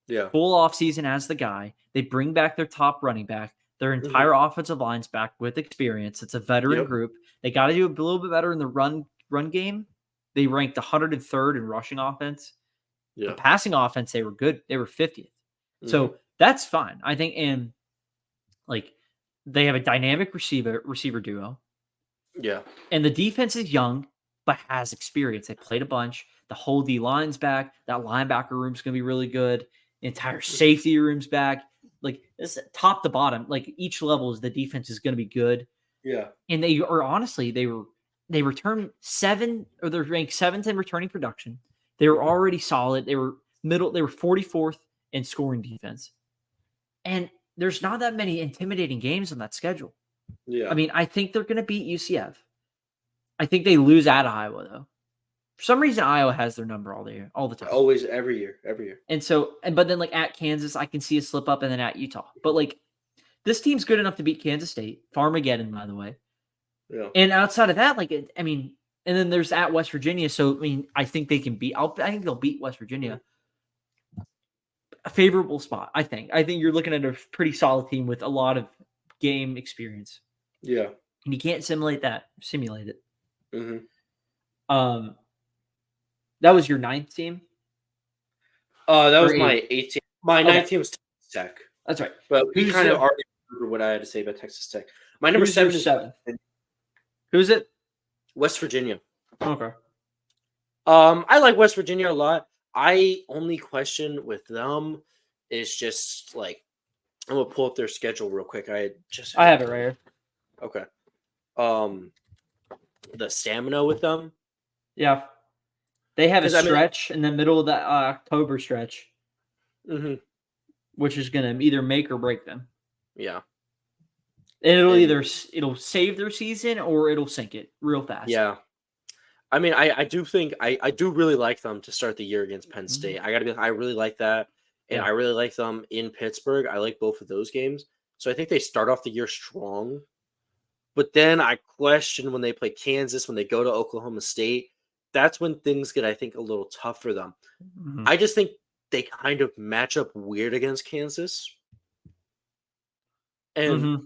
Yeah.
Full offseason as the guy. They bring back their top running back. Their entire offensive line's back with experience. It's a veteran group. They got to do a little bit better in the run game. They ranked 103rd in rushing offense.
Yeah.
The passing offense, they were good. They were 50th. So that's fine. I think they have a dynamic receiver duo.
Yeah.
And the defense is young, but has experience. They played a bunch. The whole D line's back. That linebacker room's going to be really good. The entire safety room's back. Like this top to bottom, like each level is the defense is going to be good.
Yeah.
And they returned 7 or they're ranked 7th in returning production. They were already solid. They were 44th in scoring defense. And there's not that many intimidating games on that schedule.
Yeah.
I mean, I think they're going to beat UCF. I think they lose at Iowa, though. For some reason, Iowa has their number all the time.
Always, every year. And
so, but then like at Kansas, I can see a slip up, and then at Utah. But like, this team's good enough to beat Kansas State. Farmageddon, by the way. Yeah. And outside of that, like, I mean, and then there's at West Virginia. So, I mean, I think they can beat. I think they'll beat West Virginia. A favorable spot, I think. I think you're looking at a pretty solid team with a lot of game experience.
Yeah.
And you can't simulate it. That was your 9th team?
That was my 8th team. My 9th team was Texas Tech.
That's right.
But we kind of already remember what I had to say about Texas Tech. My number 7 is
7. Who's it?
West Virginia.
Okay.
I like West Virginia a lot. I only question with them is just like I'm gonna pull up their schedule real quick. I
have it right here.
Okay. The stamina with them.
Yeah. They have a stretch in the middle of that October stretch, which is going to either make or break them.
Yeah.
And it'll save their season or it'll sink it real fast.
Yeah. I mean, I do think I do really like them to start the year against Penn State. I really like that. And I really like them in Pittsburgh. I like both of those games. So I think they start off the year strong. But then I question when they play Kansas, when they go to Oklahoma State. That's when things get, I think, a little tough for them. I just think they kind of match up weird against Kansas. And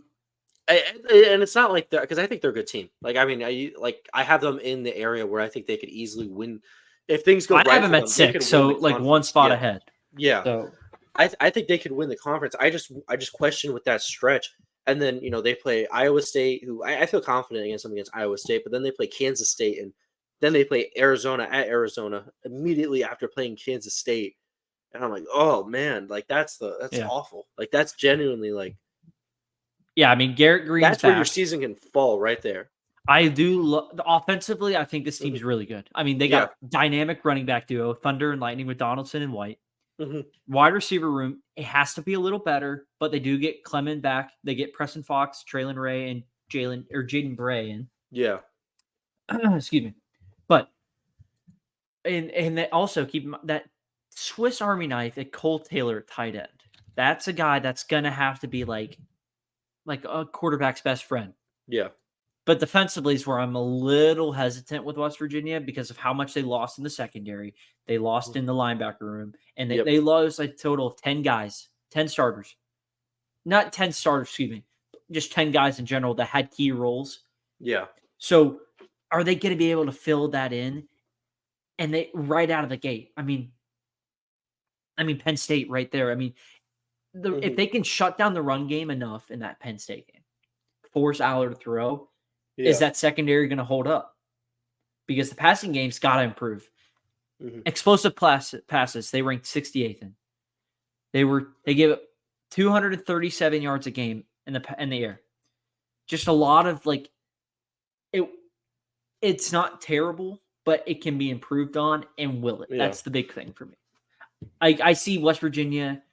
it's not like that because I think they're a good team. Like, I mean, I have them in the area where I think they could easily win if things go right.
I have them at 6, so like one spot ahead.
Yeah.
So
I think they could win the conference. I just question with that stretch. And then, they play Iowa State, who I feel confident against Iowa State, but then they play Kansas State, and then they play Arizona at Arizona immediately after playing Kansas State. And I'm like, oh man, like that's awful. Like that's genuinely like,
yeah, I mean, Garrett Green's
that's where your season can fall right there.
I do offensively. I think this team's really good. I mean, they got dynamic running back duo, Thunder and Lightning with Donaldson and White. Wide receiver room, it has to be a little better, but they do get Clement back. They get Preston Fox, Traylon Ray, and Jaden Bray in.
Yeah.
Excuse me. But and they also keep that Swiss Army knife at Cole Taylor at tight end. That's a guy that's gonna have to be like a quarterback's best friend.
Yeah.
But defensively is where I'm a little hesitant with West Virginia because of how much they lost in the secondary. They lost in the linebacker room, and they lost a total of 10 guys, 10 starters. Not 10 starters, excuse me. Just 10 guys in general that had key roles.
Yeah.
So are they going to be able to fill that in? And they right out of the gate. I mean, Penn State right there. I mean, if they can shut down the run game enough in that Penn State game, force Aller to throw, is that secondary going to hold up? Because the passing game's got to improve. Explosive passes, they ranked 68th in. They gave up 237 yards a game in the air. Just a lot of it's not terrible, but it can be improved on, and will it? That's the big thing for me. I see West Virginia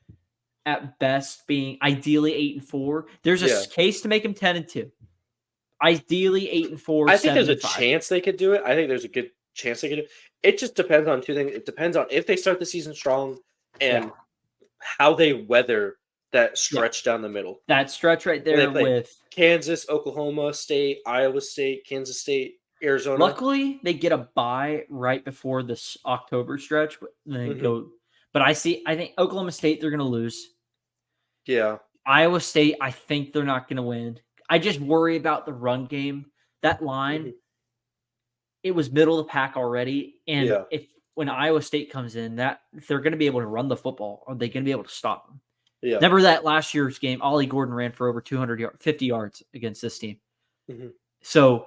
at best being ideally 8-4. There's a case to make them 10-2. Ideally 8-4.
I think there's a chance they could do it. I think there's a good chance they could do it. It just depends on two things. It depends on if they start the season strong and how they weather that stretch down the middle.
That stretch right there with
Kansas, Oklahoma State, Iowa State, Kansas State, Arizona.
Luckily, they get a bye right before this October stretch. Then go. But I think Oklahoma State, they're going to lose.
Yeah.
Iowa State, I think they're not going to win. I just worry about the run game. That line, it was middle of the pack already. And when Iowa State comes in, that if they're going to be able to run the football, are they going to be able to stop them? Yeah. Remember that last year's game, Ollie Gordon ran for over 250 yards against this team. So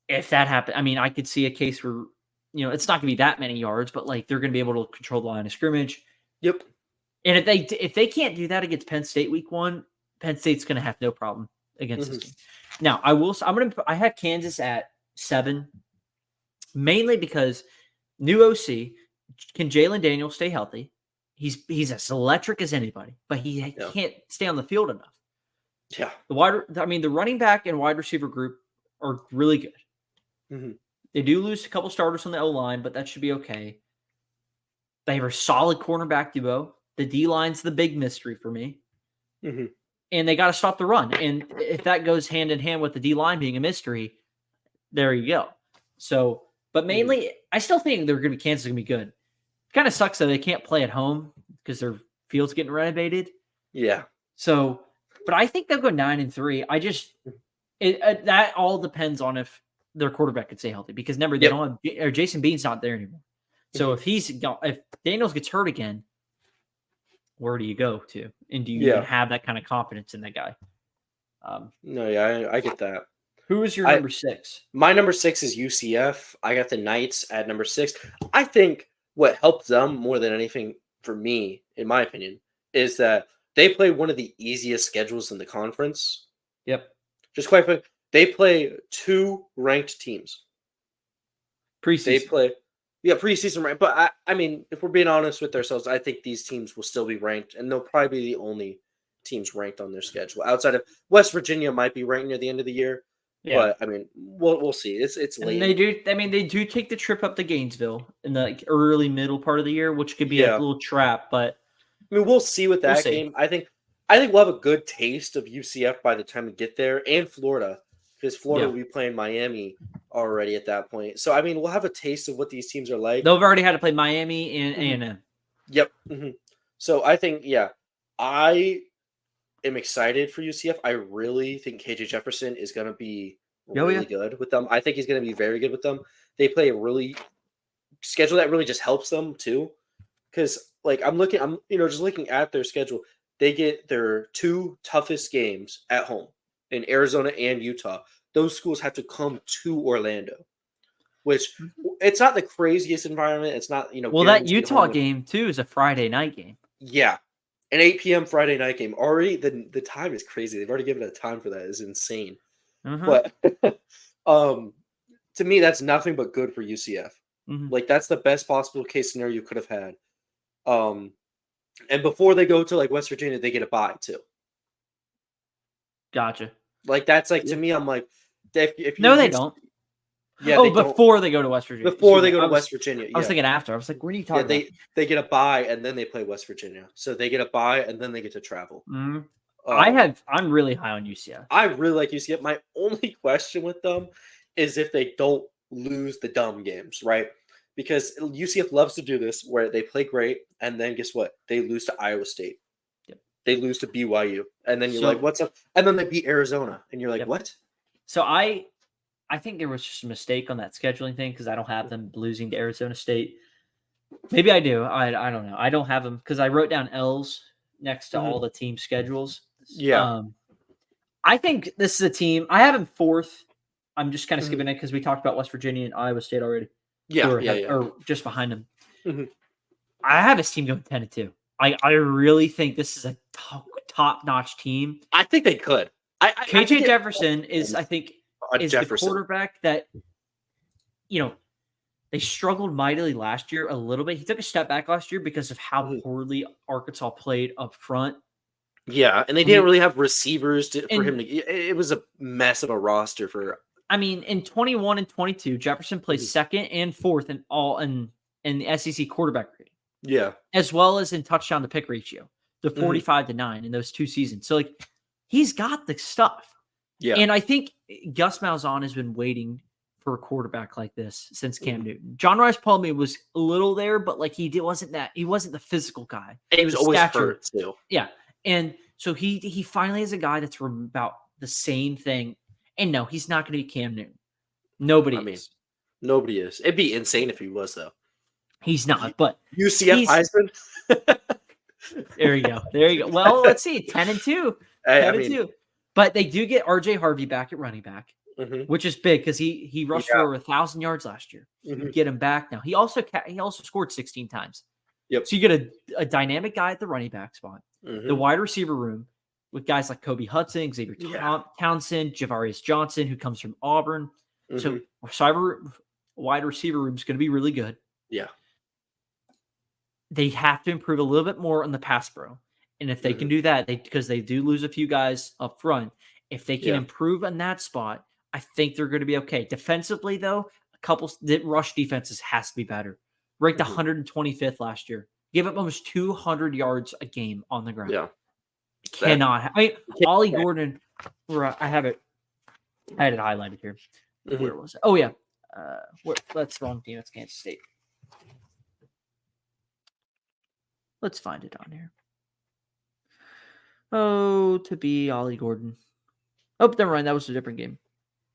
if that happened, I mean, I could see a case where, it's not going to be that many yards, but they're going to be able to control the line of scrimmage.
Yep.
And if they can't do that against Penn State week 1, Penn State's going to have no problem against this team. Now, I had Kansas at 7, mainly because new OC, can Jalen Daniels stay healthy? He's as electric as anybody, but he can't stay on the field enough.
Yeah.
The running back and wide receiver group are really good. They do lose a couple starters on the O-line, but that should be okay. They have a solid cornerback duo. The D-line's the big mystery for me. And they got to stop the run. And if that goes hand in hand with the D-line being a mystery, there you go. So, but mainly, I still think Kansas is going to be good. Kind of sucks that they can't play at home because their field's getting renovated.
Yeah.
So, but I think they'll go 9-3. That all depends on if their quarterback can stay healthy. Because remember, they don't have, Jason Bean's not there anymore. So if Daniels gets hurt again, where do you go to? And do you even have that kind of confidence in that guy?
I get that.
Who is your number 6?
My number 6 is UCF. I got the Knights at number 6. I think what helped them more than anything for me, in my opinion, is that they play one of the easiest schedules in the conference.
Yep.
Just quite quick. They play 2 ranked teams.
Preseason.
They play preseason ranked. But I mean, if we're being honest with ourselves, I think these teams will still be ranked, and they'll probably be the only teams ranked on their schedule. Outside of West Virginia might be ranked near the end of the year. Yeah. But I mean, we'll see. It's late.
And they do take the trip up to Gainesville in the early middle part of the year, which could be a little trap. But
I mean, we'll see with that game. I think we'll have a good taste of UCF by the time we get there, and Florida, because Florida will be playing Miami already at that point. So I mean, we'll have a taste of what these teams are like.
They've already had to play Miami and A&M.
Yep. So I think I am excited for UCF. I really think KJ Jefferson is going to be really good with them. I think he's going to be very good with them. They play a really schedule that really just helps them too. Because I'm just looking at their schedule. They get their 2 toughest games at home in Arizona and Utah. Those schools have to come to Orlando, which it's not the craziest environment. It's not,
Well, that Utah game too is a Friday night game.
Yeah. An 8 p.m. Friday night game. Already, the time is crazy. They've already given a time for that. It's insane. But To me, that's nothing but good for UCF.
Mm-hmm.
Like, that's the best possible case scenario you could have had. And before they go to like West Virginia, they get a bye too.
Gotcha.
Like, that's like, to me, I'm like, if
no, they don't.
Yeah.
Oh, before they go to West Virginia.
Before they go to West Virginia. Yeah.
I was thinking after. I was like, what are you talking about?
They get a bye and then they play West Virginia. So they get a bye and then they get to travel.
Mm-hmm. I'm really high on UCF.
I really like UCF. My only question with them is if they don't lose the dumb games, right? Because UCF loves to do this where they play great and then guess what? They lose to Iowa State.
Yep.
They lose to BYU. And then you're like, what's up? And then they beat Arizona. And you're like, what?
So I think there was just a mistake on that scheduling thing because I don't have them losing to Arizona State. Maybe I do. I don't know. I don't have them because I wrote down L's next to all the team schedules.
Yeah.
I think this is a team. I have them fourth. I'm just kind of skipping it because we talked about West Virginia and Iowa State already.
Yeah.
Or just behind them.
Mm-hmm.
I have this team going 10-2. I really think this is a top-notch team.
I think they could.
KJ Jefferson is, I think, is the quarterback that, they struggled mightily last year a little bit. He took a step back last year because of how poorly Arkansas played up front.
Yeah, and they didn't really have receivers for him to. It was a mess of a roster for.
I mean, in 21 and 22, Jefferson plays second and fourth in the SEC quarterback rating.
Yeah,
as well as in touchdown to pick ratio, the 45-9 in those 2 seasons. So like, he's got the stuff.
Yeah,
and I think Gus Malzahn has been waiting for a quarterback like this since Cam Newton. John Rice Palmer was a little there, but like he wasn't the physical guy.
And he was always hurt too.
Yeah. And so he finally is a guy that's about the same thing. And no, he's not going to be Cam Newton. Nobody is.
It'd be insane if he was, though.
He's not, but
UCF Heisman.
There you go. Well, let's see. 10-2. 10-2. But they do get RJ Harvey back at running back, which is big because he rushed for over 1,000 yards last year. You get him back now. He also scored 16 times.
Yep.
So you get a dynamic guy at the running back spot. The wide receiver room with guys like Kobe Hudson, Xavier Townsend, Javarius Johnson, who comes from Auburn. So wide receiver room is going to be really good.
Yeah.
They have to improve a little bit more on the pass pro. And if they can do that, because they do lose a few guys up front, if they can improve on that spot, I think they're going to be okay. Defensively, though, the rush defenses has to be better. Ranked 125th last year. Gave up almost 200 yards a game on the ground.
Yeah.
Ollie Gordon, I have it. I had it highlighted here. Where was it? Oh, yeah. That's the wrong team. That's Kansas State. Let's find it on here. Oh, to be Ollie Gordon. Oh, never mind. That was a different game.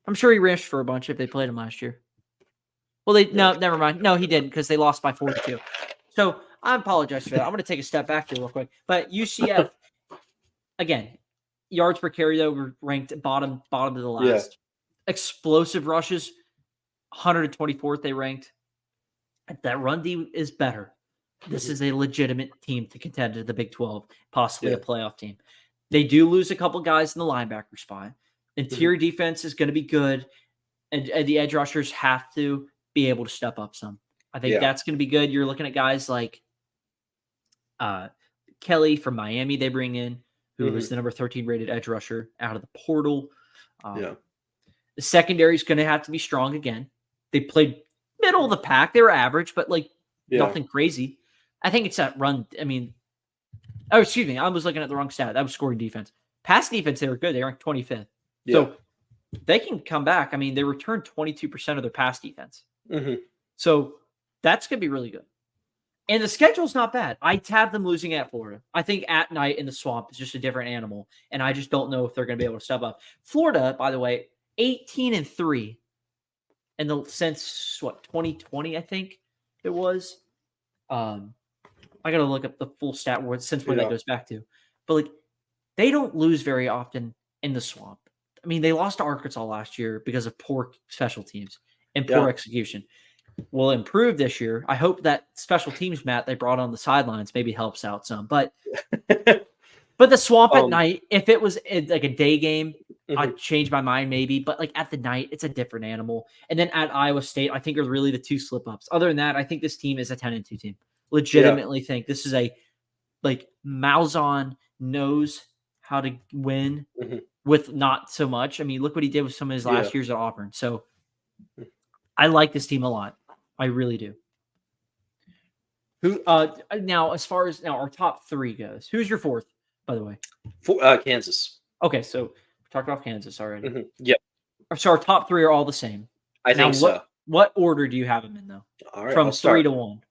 I'm sure he rushed for a bunch if they played him last year. Well, never mind. No, he didn't because they lost by 42. So I apologize for that. I'm going to take a step back here real quick. But UCF, again, yards per carry, though, were ranked bottom of the last. Yeah. Explosive rushes, 124th they ranked. That run D is better. This is a legitimate team to contend to the Big 12, possibly a playoff team. They do lose a couple guys in the linebacker spot. Interior defense is going to be good, and the edge rushers have to be able to step up some. I think that's going to be good. You're looking at guys like Kelly from Miami they bring in, who was the number 13 rated edge rusher out of the portal. The secondary is going to have to be strong again. They played middle of the pack. They were average, but nothing crazy. I think it's that run. I mean, excuse me. I was looking at the wrong stat. That was scoring defense. Pass defense, they were good. They ranked 25th. Yeah. So they can come back. I mean, they returned 22% of their pass defense. So that's going to be really good. And the schedule's not bad. I have them losing at Florida. I think at night in the swamp is just a different animal. And I just don't know if they're going to be able to step up. Florida, by the way, 18-3 since 2020, I think it was. I got to look up the full stat word since when that goes back to. But they don't lose very often in the swamp. I mean, they lost to Arkansas last year because of poor special teams and poor execution. Will improve this year. I hope that special teams mat they brought on the sidelines maybe helps out some. But the swamp at night, if it was like a day game, I'd change my mind maybe, but like at the night, it's a different animal. And then at Iowa State, I think are really the two slip ups. Other than that, I think this team is a 10-2 team. Legitimately think this is a like Malzahn knows how to win with not so much. I mean, look what he did with some of his last years at Auburn. So I like this team a lot. I really do. Who now as far as our top 3 goes, who's your 4th, by the way?
Kansas.
Okay, so we talked about Kansas already.
Yep.
So our top 3 are all the same.
I think so.
What order do you have them in though?
All right,
from 3 to 1.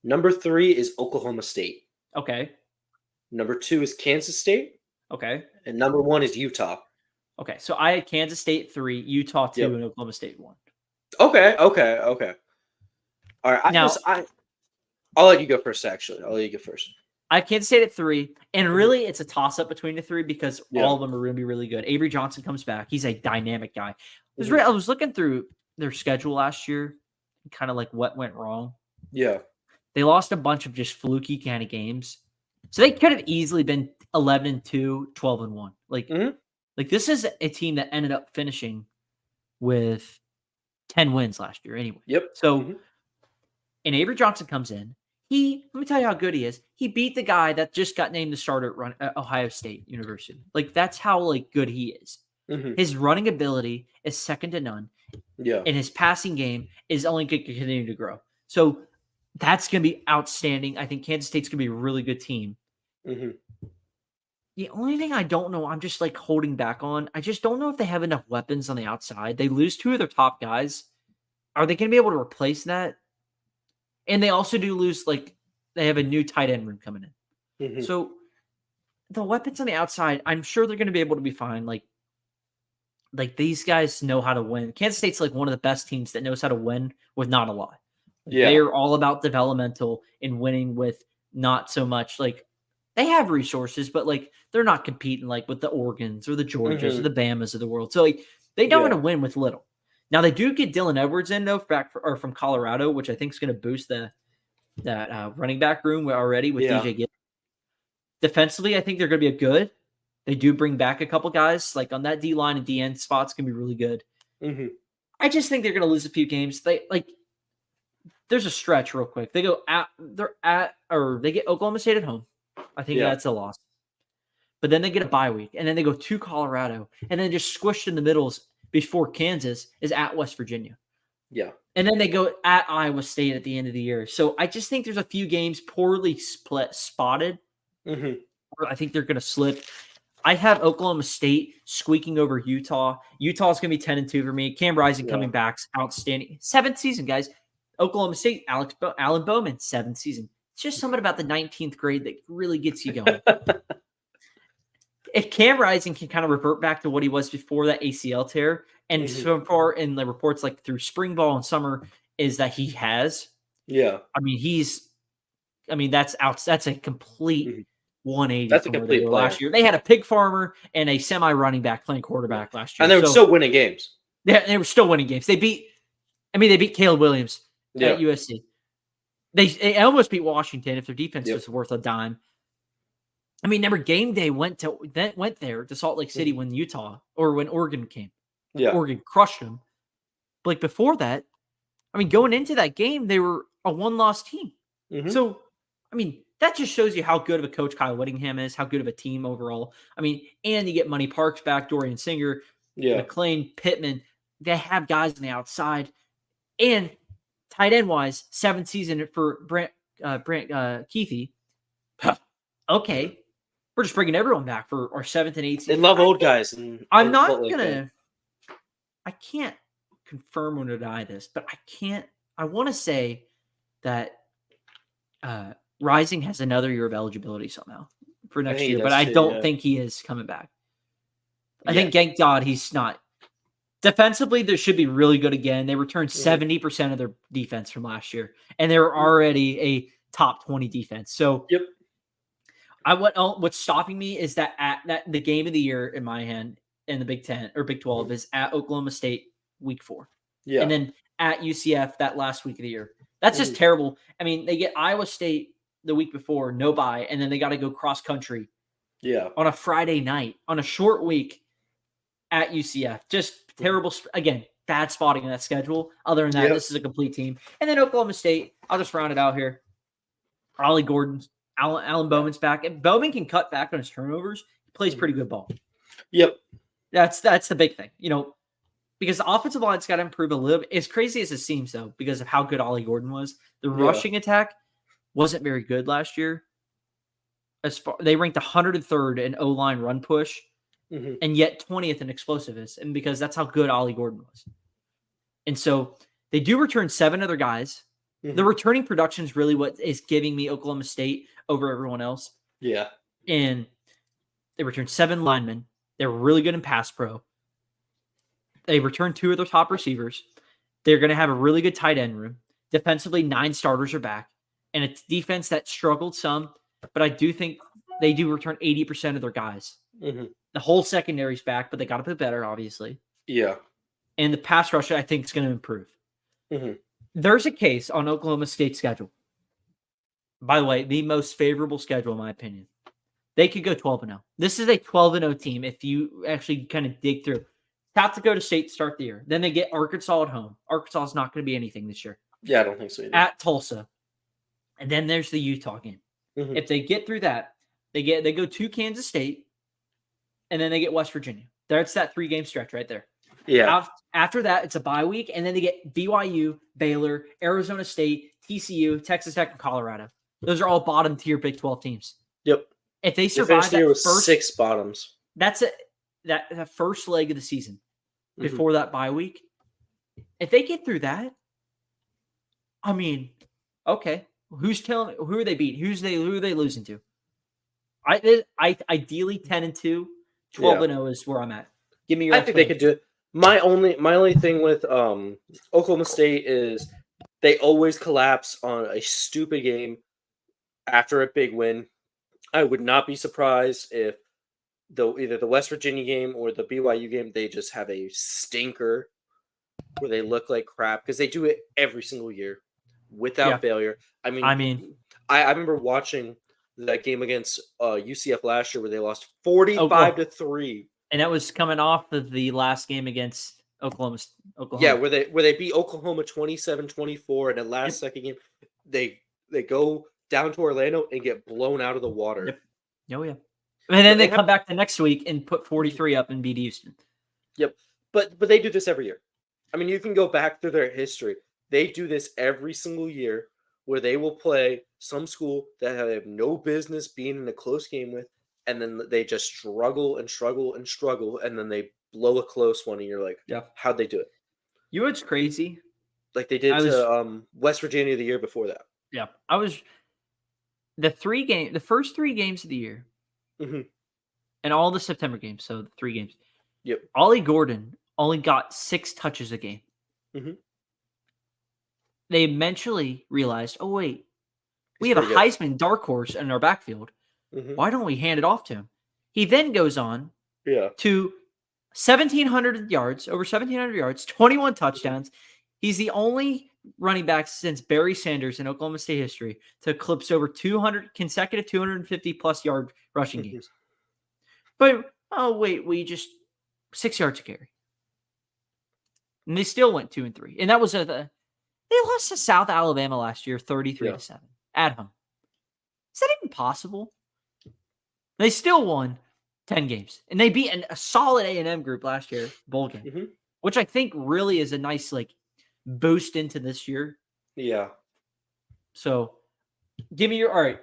Number 3 is Oklahoma State.
Okay.
Number 2 is Kansas State.
Okay.
And number 1 is Utah.
Okay, so I had Kansas State 3, Utah 2, and Oklahoma State 1.
Okay. All right. I'll let you go first, actually. I'll let you go first.
I have Kansas State at 3, and really it's a toss-up between the 3 because all of them are going to be really good. Avery Johnson comes back. He's a dynamic guy. I was looking through their schedule last year, kind of like what went wrong.
Yeah.
They lost a bunch of just fluky kind of games. So they could have easily been 11-2, 12-1. Like this is a team that ended up finishing with 10 wins last year anyway.
Yep.
So and Avery Johnson comes in. Let me tell you how good he is. He beat the guy that just got named the starter at Ohio State University. Like that's how good he is. His running ability is second to none.
Yeah.
And his passing game is only going to continue to grow. So that's going to be outstanding. I think Kansas State's going to be a really good team. The only thing I don't know, I'm just holding back on. I just don't know if they have enough weapons on the outside. They lose 2 of their top guys. Are they going to be able to replace that? And they also do lose, they have a new tight end room coming in. So the weapons on the outside, I'm sure they're going to be able to be fine. Like these guys know how to win. Kansas State's one of the best teams that knows how to win with not a lot. They're all about developmental and winning with not so much. They have resources, but they're not competing with the Oregons or the Georgias or the Bamas of the world. So they know how to win with little. Now they do get Dylan Edwards in though from Colorado, which I think is going to boost that running back room already with DJ Gibbs. Defensively, I think they're going to be good. They do bring back a couple guys on that D line and DN spots can be really good. I just think they're going to lose a few games. There's a stretch real quick. They get Oklahoma State at home. I think that's a loss. But then they get a bye week, and then they go to Colorado, and then just squished in the middles before Kansas is at West Virginia.
Yeah.
And then they go at Iowa State at the end of the year. So I just think there's a few games poorly spotted. I think they're going to slip. I have Oklahoma State squeaking over Utah. Utah's going to be 10-2 for me. Cam Rising coming back's outstanding. 7th season, guys. Oklahoma State, Alan Bowman, 7th season. It's just something about the 19th grade that really gets you going. If Cam Rising can kind of revert back to what he was before that ACL tear, and so far in the reports through spring ball and summer is that he has. Yeah. I mean, that's a complete 180.
That's a complete player.
Last year. They had a pig farmer and a semi running back playing quarterback last year.
And they were still winning games.
Yeah, they were still winning games. They beat Caleb Williams at USC. They almost beat Washington if their defense was worth a dime. Remember game day went there to Salt Lake City when Oregon came. Yeah. Oregon crushed them. But before that, going into that game, they were a 1-loss team. So, that just shows you how good of a coach Kyle Whittingham is, how good of a team overall. And you get Money Parks back, Dorian Singer, McLean, Pittman. They have guys on the outside. And tight end wise, 7th season for Brant Keithy. Okay. We're just bringing everyone back for our 7th and 8th season.
They love old guys.
I can't confirm or deny this, but I want to say that Rising has another year of eligibility somehow for next year, but I don't think he is coming back. I think, thank God, he's not. Defensively, they should be really good again. They returned 70% of their defense from last year, and they were already a top 20 defense. So, what's stopping me is that the game of the year in my hand in the Big 10 or Big 12 is at Oklahoma State week 4. Yeah. And then at UCF that last week of the year. That's just terrible. They get Iowa State the week before, no bye, and then they got to go cross country on a Friday night on a short week. at UCF. Just terrible. Again, bad spotting in that schedule. Other than that, This is a complete team. And then Oklahoma State, I'll just round it out here. Ollie Gordon, Alan Bowman's back. And Bowman can cut back on his turnovers. He plays pretty good ball.
Yep.
That's the big thing. Because the offensive line's got to improve a little bit. As crazy as it seems, though, because of how good Ollie Gordon was, the rushing attack wasn't very good last year. They ranked 103rd in O-line run push, and yet 20th in explosiveness, and because that's how good Ollie Gordon was. And so they do return 7 other guys. The returning production is really what is giving me Oklahoma State over everyone else.
Yeah.
And they returned 7 linemen. They're really good in pass pro. They returned 2 of their top receivers. They're going to have a really good tight end room. Defensively, 9 starters are back. And it's defense that struggled some, but I do think they do return 80% of their guys. The whole secondary's back, but they got to put better, obviously.
Yeah.
And the pass rush, I think, is going to improve. There's a case on Oklahoma State's schedule. By the way, the most favorable schedule, in my opinion. They could go 12-0. This is a 12-0 team if you actually kind of dig through. South Dakota State to start the year. Then they get Arkansas at home. Arkansas is not going to be anything this year.
Yeah, I don't think so either.
At Tulsa. And then there's the Utah game. If they get through that, they go to Kansas State, and then they get West Virginia. That's that 3-game stretch right there.
Yeah.
After that, it's a bye week, and then they get BYU, Baylor, Arizona State, TCU, Texas Tech, and Colorado. Those are all bottom-tier Big 12 teams.
Yep.
If they survive that
first 6 bottoms.
That's it. That first leg of the season before that bye week. If they get through that, I mean, okay. Who are they beating? Who are they losing to? I ideally 10-2, 12-0 is where I'm at. Give me your.
I think they could do it. My only thing with Oklahoma State is they always collapse on a stupid game after a big win. I would not be surprised if either the West Virginia game or the BYU game, they just have a stinker where they look like crap because they do it every single year without failure. I remember watching that game against UCF last year where they lost 45-3.
And that was coming off of the last game against Oklahoma.
Yeah, where they beat Oklahoma 27-24, and the last second game they go down to Orlando and get blown out of the water.
Yep. Oh yeah. And then they come back the next week and put 43 up and beat Houston.
Yep. But they do this every year. I mean, you can go back through their history. They do this every single year where they will play some school that they have no business being in a close game with, and then they just struggle and struggle and struggle, and then they blow a close one, and you're like, how'd they do it?
You know what's crazy?
Like they did to West Virginia the year before that.
Yeah. The first 3 games of the year, and all the September games, so the 3 games.
Yep.
Ollie Gordon only got 6 touches a game. They eventually realized, oh wait, we have a Heisman dark horse in our backfield. Why don't we hand it off to him? He then goes on to 1,700 yards, over 1,700 yards, 21 touchdowns. He's the only running back since Barry Sanders in Oklahoma State history to eclipse over 200 consecutive 250-plus yard rushing games. But, we just 6 yards a carry. And they still went 2-3. And that was they lost to South Alabama last year, 33-7 at home. Is that even possible? They still won 10 games. And they beat a solid A&M group last year, bowl game, which I think really is a nice boost into this year.
Yeah.
So, give me your all right.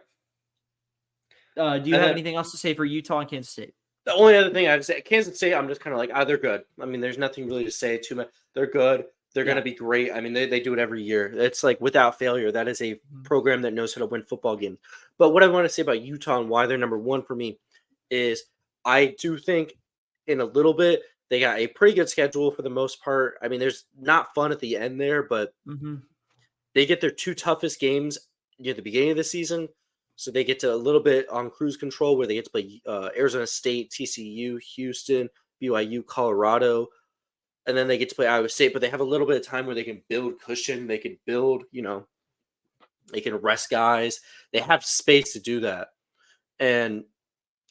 Do you have anything else to say for Utah and Kansas State?
The only other thing I'd say, Kansas State, I'm just kind of like, they're good. I mean, there's nothing really to say too much. They're good. They're going to be great. I mean, they do it every year. It's like without failure. That is a program that knows how to win football games. But what I want to say about Utah and why they're number 1 for me is I do think in a little bit they got a pretty good schedule for the most part. I mean, there's not fun at the end there, but they get their 2 toughest games near the beginning of the season. So they get to a little bit on cruise control where they get to play Arizona State, TCU, Houston, BYU, Colorado. And then they get to play Iowa State, but they have a little bit of time where they can build cushion. They can build, they can rest guys. They have space to do that. And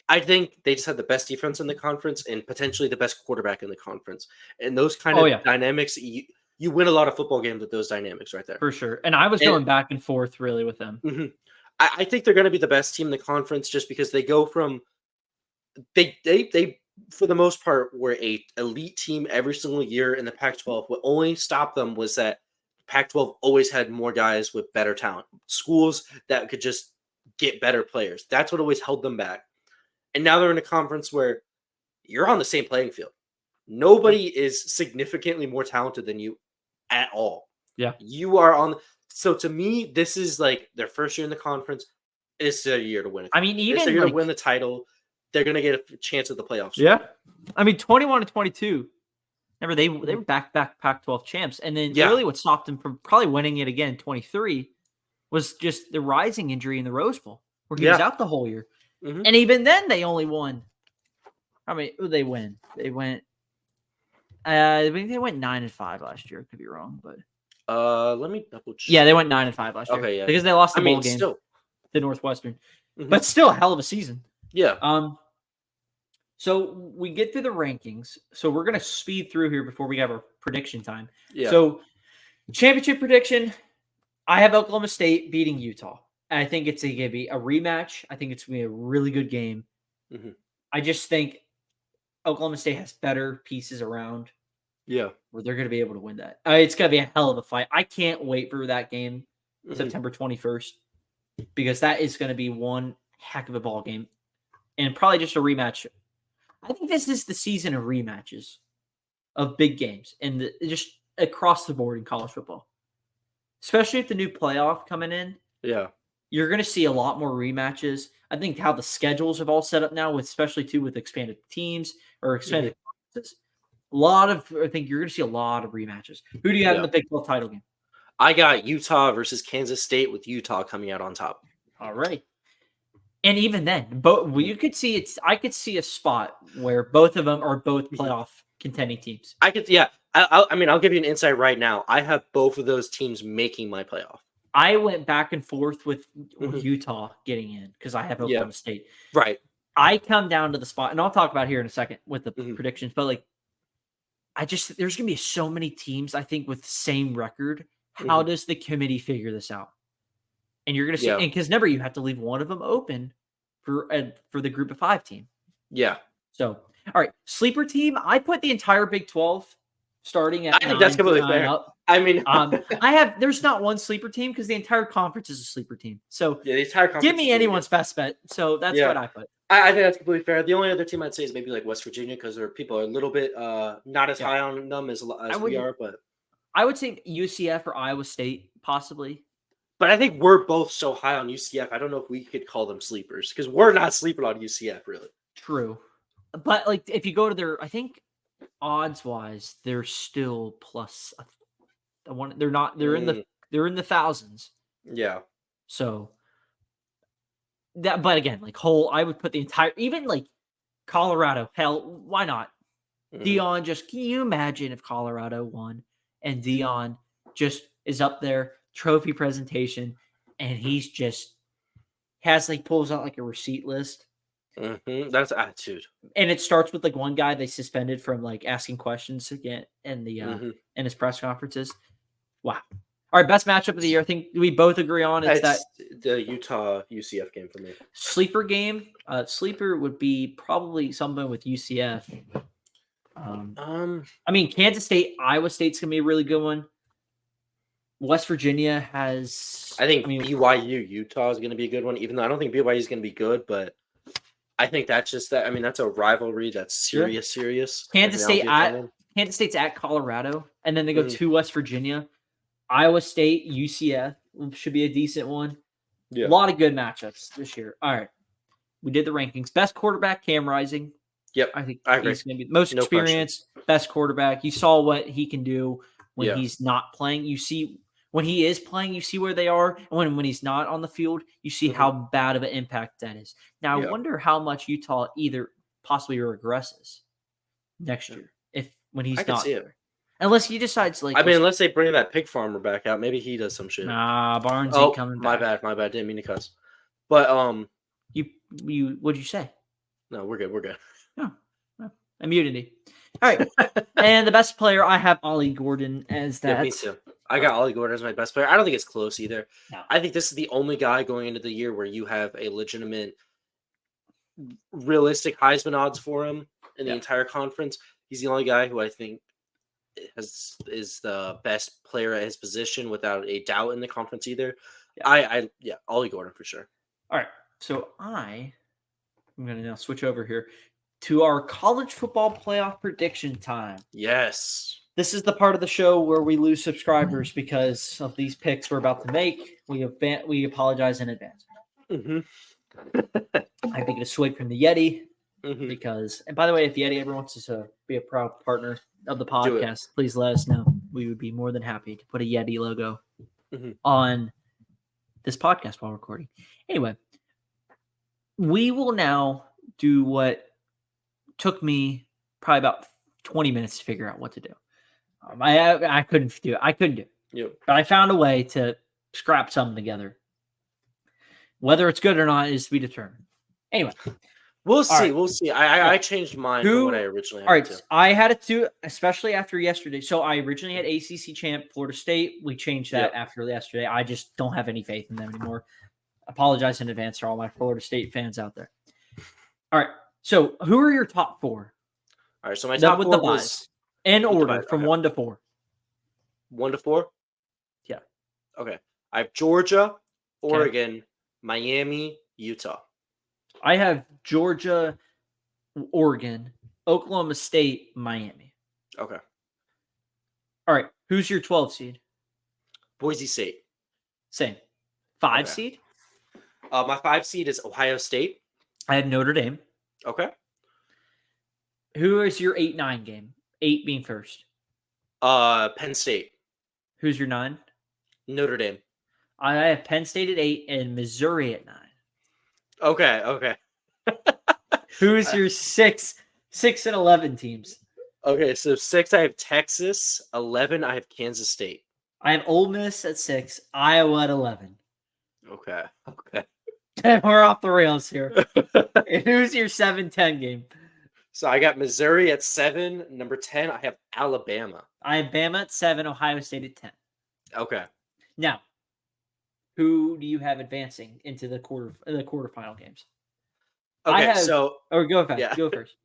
I think they just had the best defense in the conference and potentially the best quarterback in the conference. And those kind of dynamics, you win a lot of football games with those dynamics right there.
For sure. And I was going back and forth really with them.
Mm-hmm. I think they're going to be the best team in the conference just because they go from they for the most part were a elite team every single year in the Pac-12. What only stopped them was that Pac-12 always had more guys with better talent, schools that could just get better players. That's what always held them back. And now they're in a conference where you're on the same playing field. Nobody is significantly more talented than you at all.
Yeah.
You are on. So to me, this is like their first year in the conference. It's their year to win it.
I mean, even
it's their year to win the title. They're going to get a chance at the playoffs.
Yeah. I mean, 21-22. Remember, they were back-to-back Pac-12 champs. And then really what stopped them from probably winning it again in 23 was just the rising injury in the Rose Bowl, where he was out the whole year. Mm-hmm. And even then, they only won. I mean, they win. They went. I think they went 9-5 last year. Could be wrong, but
let me double check.
Yeah, they went 9-5 last year.
Okay, yeah,
because they lost the bowl game to Northwestern, but still a hell of a season.
Yeah.
So we get through the rankings. So we're gonna speed through here before we have our prediction time.
Yeah.
So championship prediction. I have Oklahoma State beating Utah. I think it's going to be a rematch. I think it's going to be a really good game. Mm-hmm. I just think Oklahoma State has better pieces around.
Yeah.
Where they're going to be able to win that. It's going to be a hell of a fight. I can't wait for that game, September 21st, because that is going to be one heck of a ball game and probably just a rematch. I think this is the season of rematches of big games and just across the board in college football, especially with the new playoff coming in.
Yeah.
You're going to see a lot more rematches. I think how the schedules have all set up now, with especially too with expanded teams or expanded conferences. I think you're going to see a lot of rematches. Who do you have in the Big 12 title game?
I got Utah versus Kansas State, with Utah coming out on top.
All right. And even then, you could see it's. I could see a spot where both of them are both playoff contending teams.
I could, yeah. I mean, I'll give you an insight right now. I have both of those teams making my playoff.
I went back and forth with Utah getting in because I have Oklahoma State.
Right.
I come down to the spot, and I'll talk about here in a second with the predictions, but like, there's going to be so many teams, I think, with the same record. How does the committee figure this out? And you're going to see, and because remember, you have to leave one of them open for the group of 5 team.
Yeah.
So, all right, sleeper team. I put the entire Big 12 starting at.
I think that's completely fair.
Up.
I mean,
there's not one sleeper team because the entire conference is a sleeper team. So
the entire conference.
Give me anyone's best bet. So that's what I put.
I think that's completely fair. The only other team I'd say is maybe like West Virginia, because people are a little bit not as high on them as we are. But
I would say UCF or Iowa State possibly.
But I think we're both so high on UCF. I don't know if we could call them sleepers because we're not sleeping on UCF really.
True, but like if you go to their, I think odds wise, they're still plus one. They're not. They're in the thousands.
Yeah.
So that, but again, like I would put the entire, even like Colorado. Hell, why not? Dion, can you imagine if Colorado won and Dion just is up there, trophy presentation, and he's just pulls out like a receipt list.
That's attitude.
And it starts with like one guy they suspended from like asking questions again in the in his press conferences. Wow. All right, best matchup of the year. I think we both agree on it's that
the Utah UCF game for me.
Sleeper game. Sleeper would be probably something with UCF. I mean, Kansas State, Iowa State's gonna be a really good one. West Virginia has.
BYU Utah is gonna be a good one. Even though I don't think BYU is gonna be good, but I think that's just that. I mean, that's a rivalry that's serious.
Kansas State's at Colorado, and then they go to West Virginia. Iowa State, UCF should be a decent one. Yeah. A lot of good matchups this year. All right. We did the rankings. Best quarterback, Cam Rising.
Yep.
I think he's going to be the most experienced, best quarterback. You saw what he can do when he's not playing. You see when he is playing, you see where they are. And when he's not on the field, you see how bad of an impact that is. Now, I wonder how much Utah either possibly regresses next year when he's not there. Unless he decides
unless they bring that pig farmer back out, maybe he does some shit.
Nah, Barnes ain't coming back.
My bad. Didn't mean to cuss. But
you what'd you say?
No, we're good. We're good.
Oh, immunity. All right. And the best player, I have Ollie Gordon as that.
Yeah, me too. I got Ollie Gordon as my best player. I don't think it's close either.
No.
I think this is the only guy going into the year where you have a legitimate, realistic Heisman odds for him in the entire conference. He's the only guy who I think is the best player at his position without a doubt in the conference either. Yeah. Ollie Gordon for sure.
All right. So I'm going to now switch over here to our college football playoff prediction time.
Yes.
This is the part of the show where we lose subscribers because of these picks we're about to make. We apologize in advance.
Mm-hmm.
I think a swig from the Yeti
Mm-hmm.
because, and by the way, if Yeti ever wants us to be a proud partner of the podcast, please let us know. We would be more than happy to put a Yeti logo on this podcast while recording. Anyway, we will now do what took me probably about 20 minutes to figure out what to do. I couldn't do it.
Yep.
But I found a way to scrap something together. Whether it's good or not is to be determined. Anyway.
We'll see.
Right.
We'll see. I changed mine from what I originally had.
All right.
To.
I had it too, especially after yesterday. So I originally had ACC champ Florida State. We changed that after yesterday. I just don't have any faith in them anymore. Apologize in advance to all my Florida State fans out there. All right. So who are your top four?
All right. So my top four was
in order from 1 to 4.
1 to 4?
Yeah.
Okay. I have Georgia, Oregon, Miami, Utah.
I have Georgia, Oregon, Oklahoma State, Miami.
Okay.
All right. Who's your 12 seed?
Boise State.
Same. 5 seed?
My 5 seed is Ohio State.
I have Notre Dame.
Okay.
Who is your 8-9 game? 8 being first.
Penn State.
Who's your 9?
Notre Dame.
I have Penn State at 8 and Missouri at 9.
Okay.
Who's your 6 and 11 teams?
Okay, so 6 I have Texas, 11 I have Kansas State.
I have Ole Miss at 6, Iowa at 11.
Okay.
We're off the rails here. And who's your 7-10 game?
So I got Missouri at 7. Number 10, I have Alabama.
I have Bama at 7, Ohio State at 10.
Okay.
Now, who do you have advancing into the quarterfinal games?
Okay,
go fast. Yeah. Go first.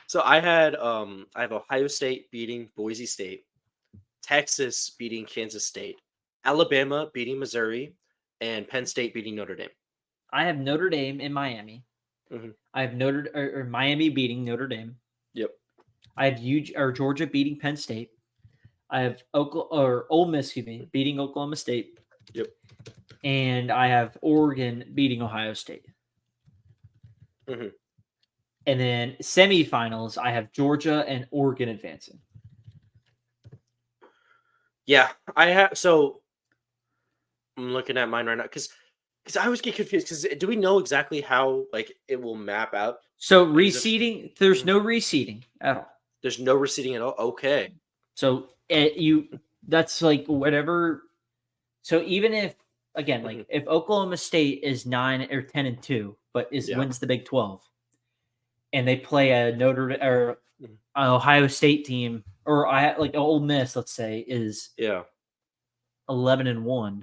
So I have Ohio State beating Boise State, Texas beating Kansas State, Alabama beating Missouri, and Penn State beating Notre Dame.
I have Notre Dame in Miami. Mm-hmm. I have Miami beating Notre Dame.
Yep.
I have Georgia beating Penn State. I have Ole Miss, beating Oklahoma State.
Yep.
And I have Oregon beating Ohio State.
Mm-hmm.
And then semifinals, I have Georgia and Oregon advancing.
Yeah, I have. So I'm looking at mine right now because I always get confused. Because do we know exactly how it will map out?
So reseeding, there's no reseeding at all.
There's no reseeding at all. Okay.
So that's whatever. So even if if Oklahoma State is 9 or 10-2, but wins the Big 12, and they play a Ohio State team, or Ole Miss, let's say, is 11-1,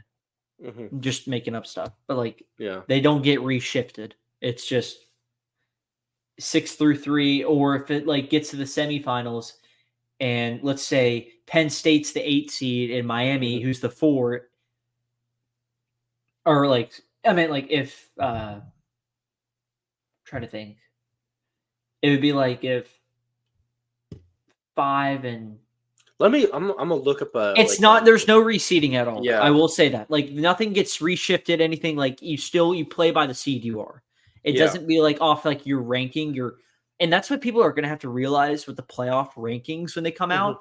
just making up stuff, but they don't get reshifted. It's just 6-3, or if it gets to the semifinals, and let's say Penn State's the 8 seed and Miami, who's the 4. Or if trying to think, it would be if 5 and
I'm gonna look up
it's not there's no reseeding at all.
Yeah,
I will say that nothing gets reshifted, anything. You play by the seed you are. It doesn't be off your ranking, and that's what people are going to have to realize with the playoff rankings when they come out.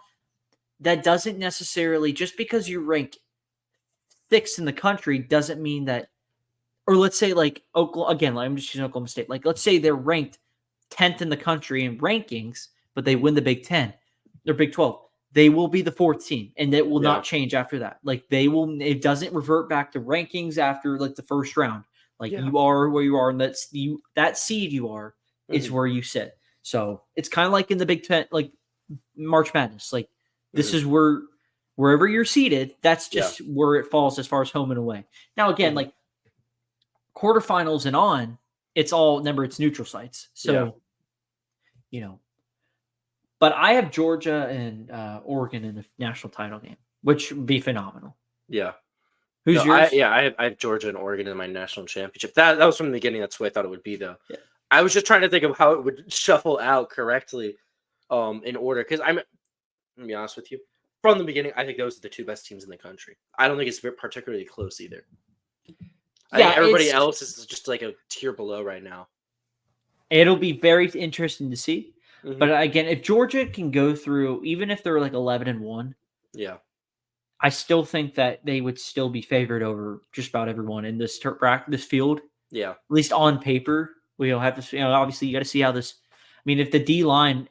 That doesn't necessarily, just because you rank 6th in the country doesn't mean that, or let's say Oklahoma, again, I'm just using Oklahoma State. Let's say they're ranked 10th in the country in rankings, but they win the Big 10 or Big 12. They will be the 4th team, and that will not change after that. It doesn't revert back to rankings after the first round. You are where you are, and that seed you are is where you sit. So it's kind of like in the Big Ten, like March Madness. Like this is wherever you're seated, that's just where it falls as far as home and away. Now, again, like quarterfinals and on, it's neutral sites. So, but I have Georgia and Oregon in the national title game, which would be phenomenal.
Yeah.
Who's yours?
I have Georgia and Oregon in my national championship. That was from the beginning. That's what I thought it would be, though.
Yeah.
I was just trying to think of how it would shuffle out correctly, in order. Because I'm gonna be honest with you, from the beginning, I think those are the two best teams in the country. I don't think it's particularly close either. I think everybody else is just like a tier below right now.
It'll be very interesting to see. But again, if Georgia can go through, even if they're like 11-1, I still think that they would still be favored over just about everyone in this field.
Yeah,
at least on paper, we'll have to. Obviously, you got to see how this. I mean, if the D line,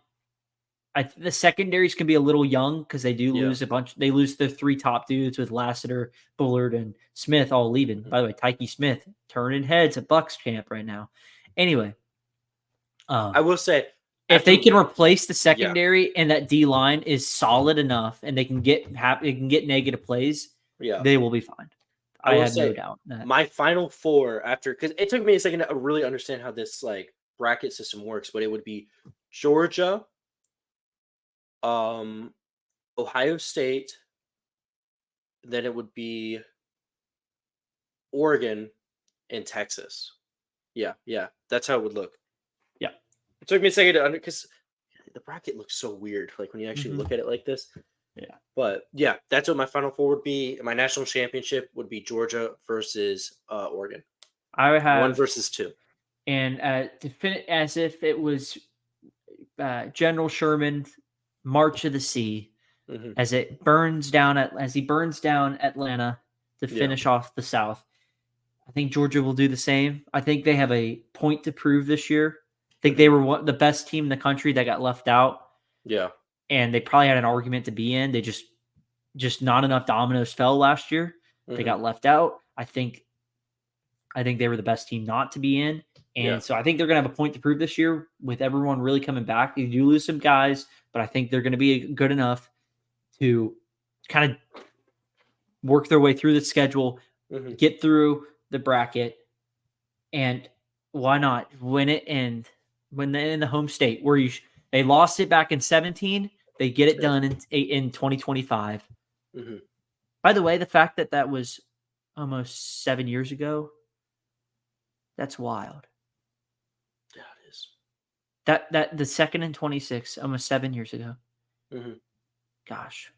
the secondaries can be a little young because they do lose a bunch. They lose the three top dudes with Lassiter, Bullard, and Smith all leaving. By the way, Tyke Smith turning heads at Bucks camp right now. Anyway,
I will say,
if they can replace the secondary and that D line is solid enough, and they can get negative plays, they will be fine. I have no doubt.
My final four because it took me a second to really understand how this like bracket system works, but it would be Georgia, Ohio State, then it would be Oregon and Texas. Yeah, that's how it would look.
Yeah,
it took me a second because the bracket looks so weird, like when you actually look at it like this.
Yeah,
but that's what my final four would be. My national championship would be Georgia versus Oregon.
I would have
1 versus 2,
and to finish as if it was General Sherman. March of the Sea, as he burns down Atlanta to finish off the South. I think Georgia will do the same. I think they have a point to prove this year. I think they were the best team in the country that got left out.
Yeah,
and they probably had an argument to be in. They just not enough dominoes fell last year. They got left out. I think they were the best team not to be in. And so I think they're going to have a point to prove this year with everyone really coming back. They do lose some guys, but I think they're going to be good enough to kind of work their way through the schedule, get through the bracket, and why not win it and win in the home state where they lost it back in 2017. They get it done in 2025. By the way, the fact that was almost 7 years ago, that's wild.
Yeah, it is.
That the second in 26, almost 7 years ago. Gosh,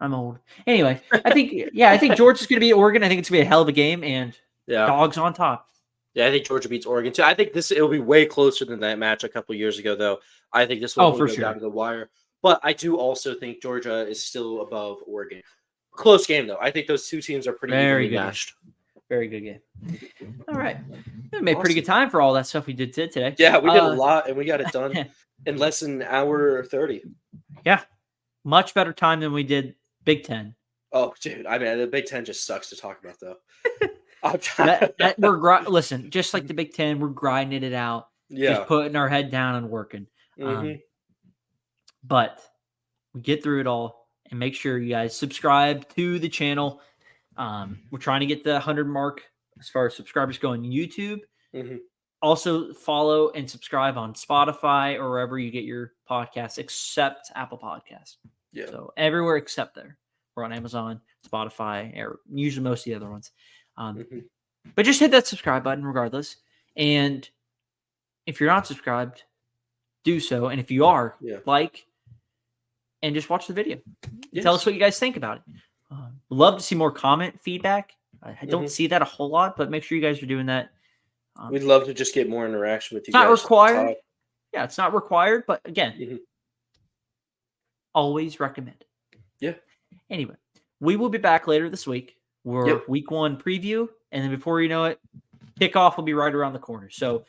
I'm old. Anyway, I think Georgia's going to beat Oregon. I think it's going to be a hell of a game, and dogs on top.
Yeah, I think Georgia beats Oregon too. I think it'll be way closer than that match a couple years ago, though. I think this will go down to the wire. But I do also think Georgia is still above Oregon. Close game, though. I think those two teams are pretty evenly matched.
Very good game. All right. We made pretty good time for all that stuff we did today.
Yeah, we did a lot, and we got it done in less than an hour 30. Yeah.
Much better time than we did Big Ten.
Oh, dude. I mean, the Big Ten just sucks to talk about, though.
Listen, just like the Big Ten, we're grinding it out. Yeah. Just putting our head down and working. But we get through it all, and make sure you guys subscribe to the channel. We're trying to get the 100 mark as far as subscribers go on YouTube. Also follow and subscribe on Spotify or wherever you get your podcasts, except Apple Podcasts. Yeah. So everywhere except there. We're on Amazon, Spotify, or usually most of the other ones. But just hit that subscribe button regardless. And if you're not subscribed, do so. And if you are, like, and just watch the video. Yes. Tell us what you guys think about it. Love to see more comment feedback. I don't see that a whole lot, but make sure you guys are doing that.
We'd love to just get more interaction with you
guys.
It's
not required. Yeah, it's not required, but again, always recommend.
Yeah.
Anyway, we will be back later this week. We're week 1 preview, and then before you know it, kickoff will be right around the corner. So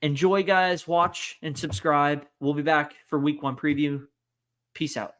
enjoy, guys. Watch and subscribe. We'll be back for week 1 preview. Peace out.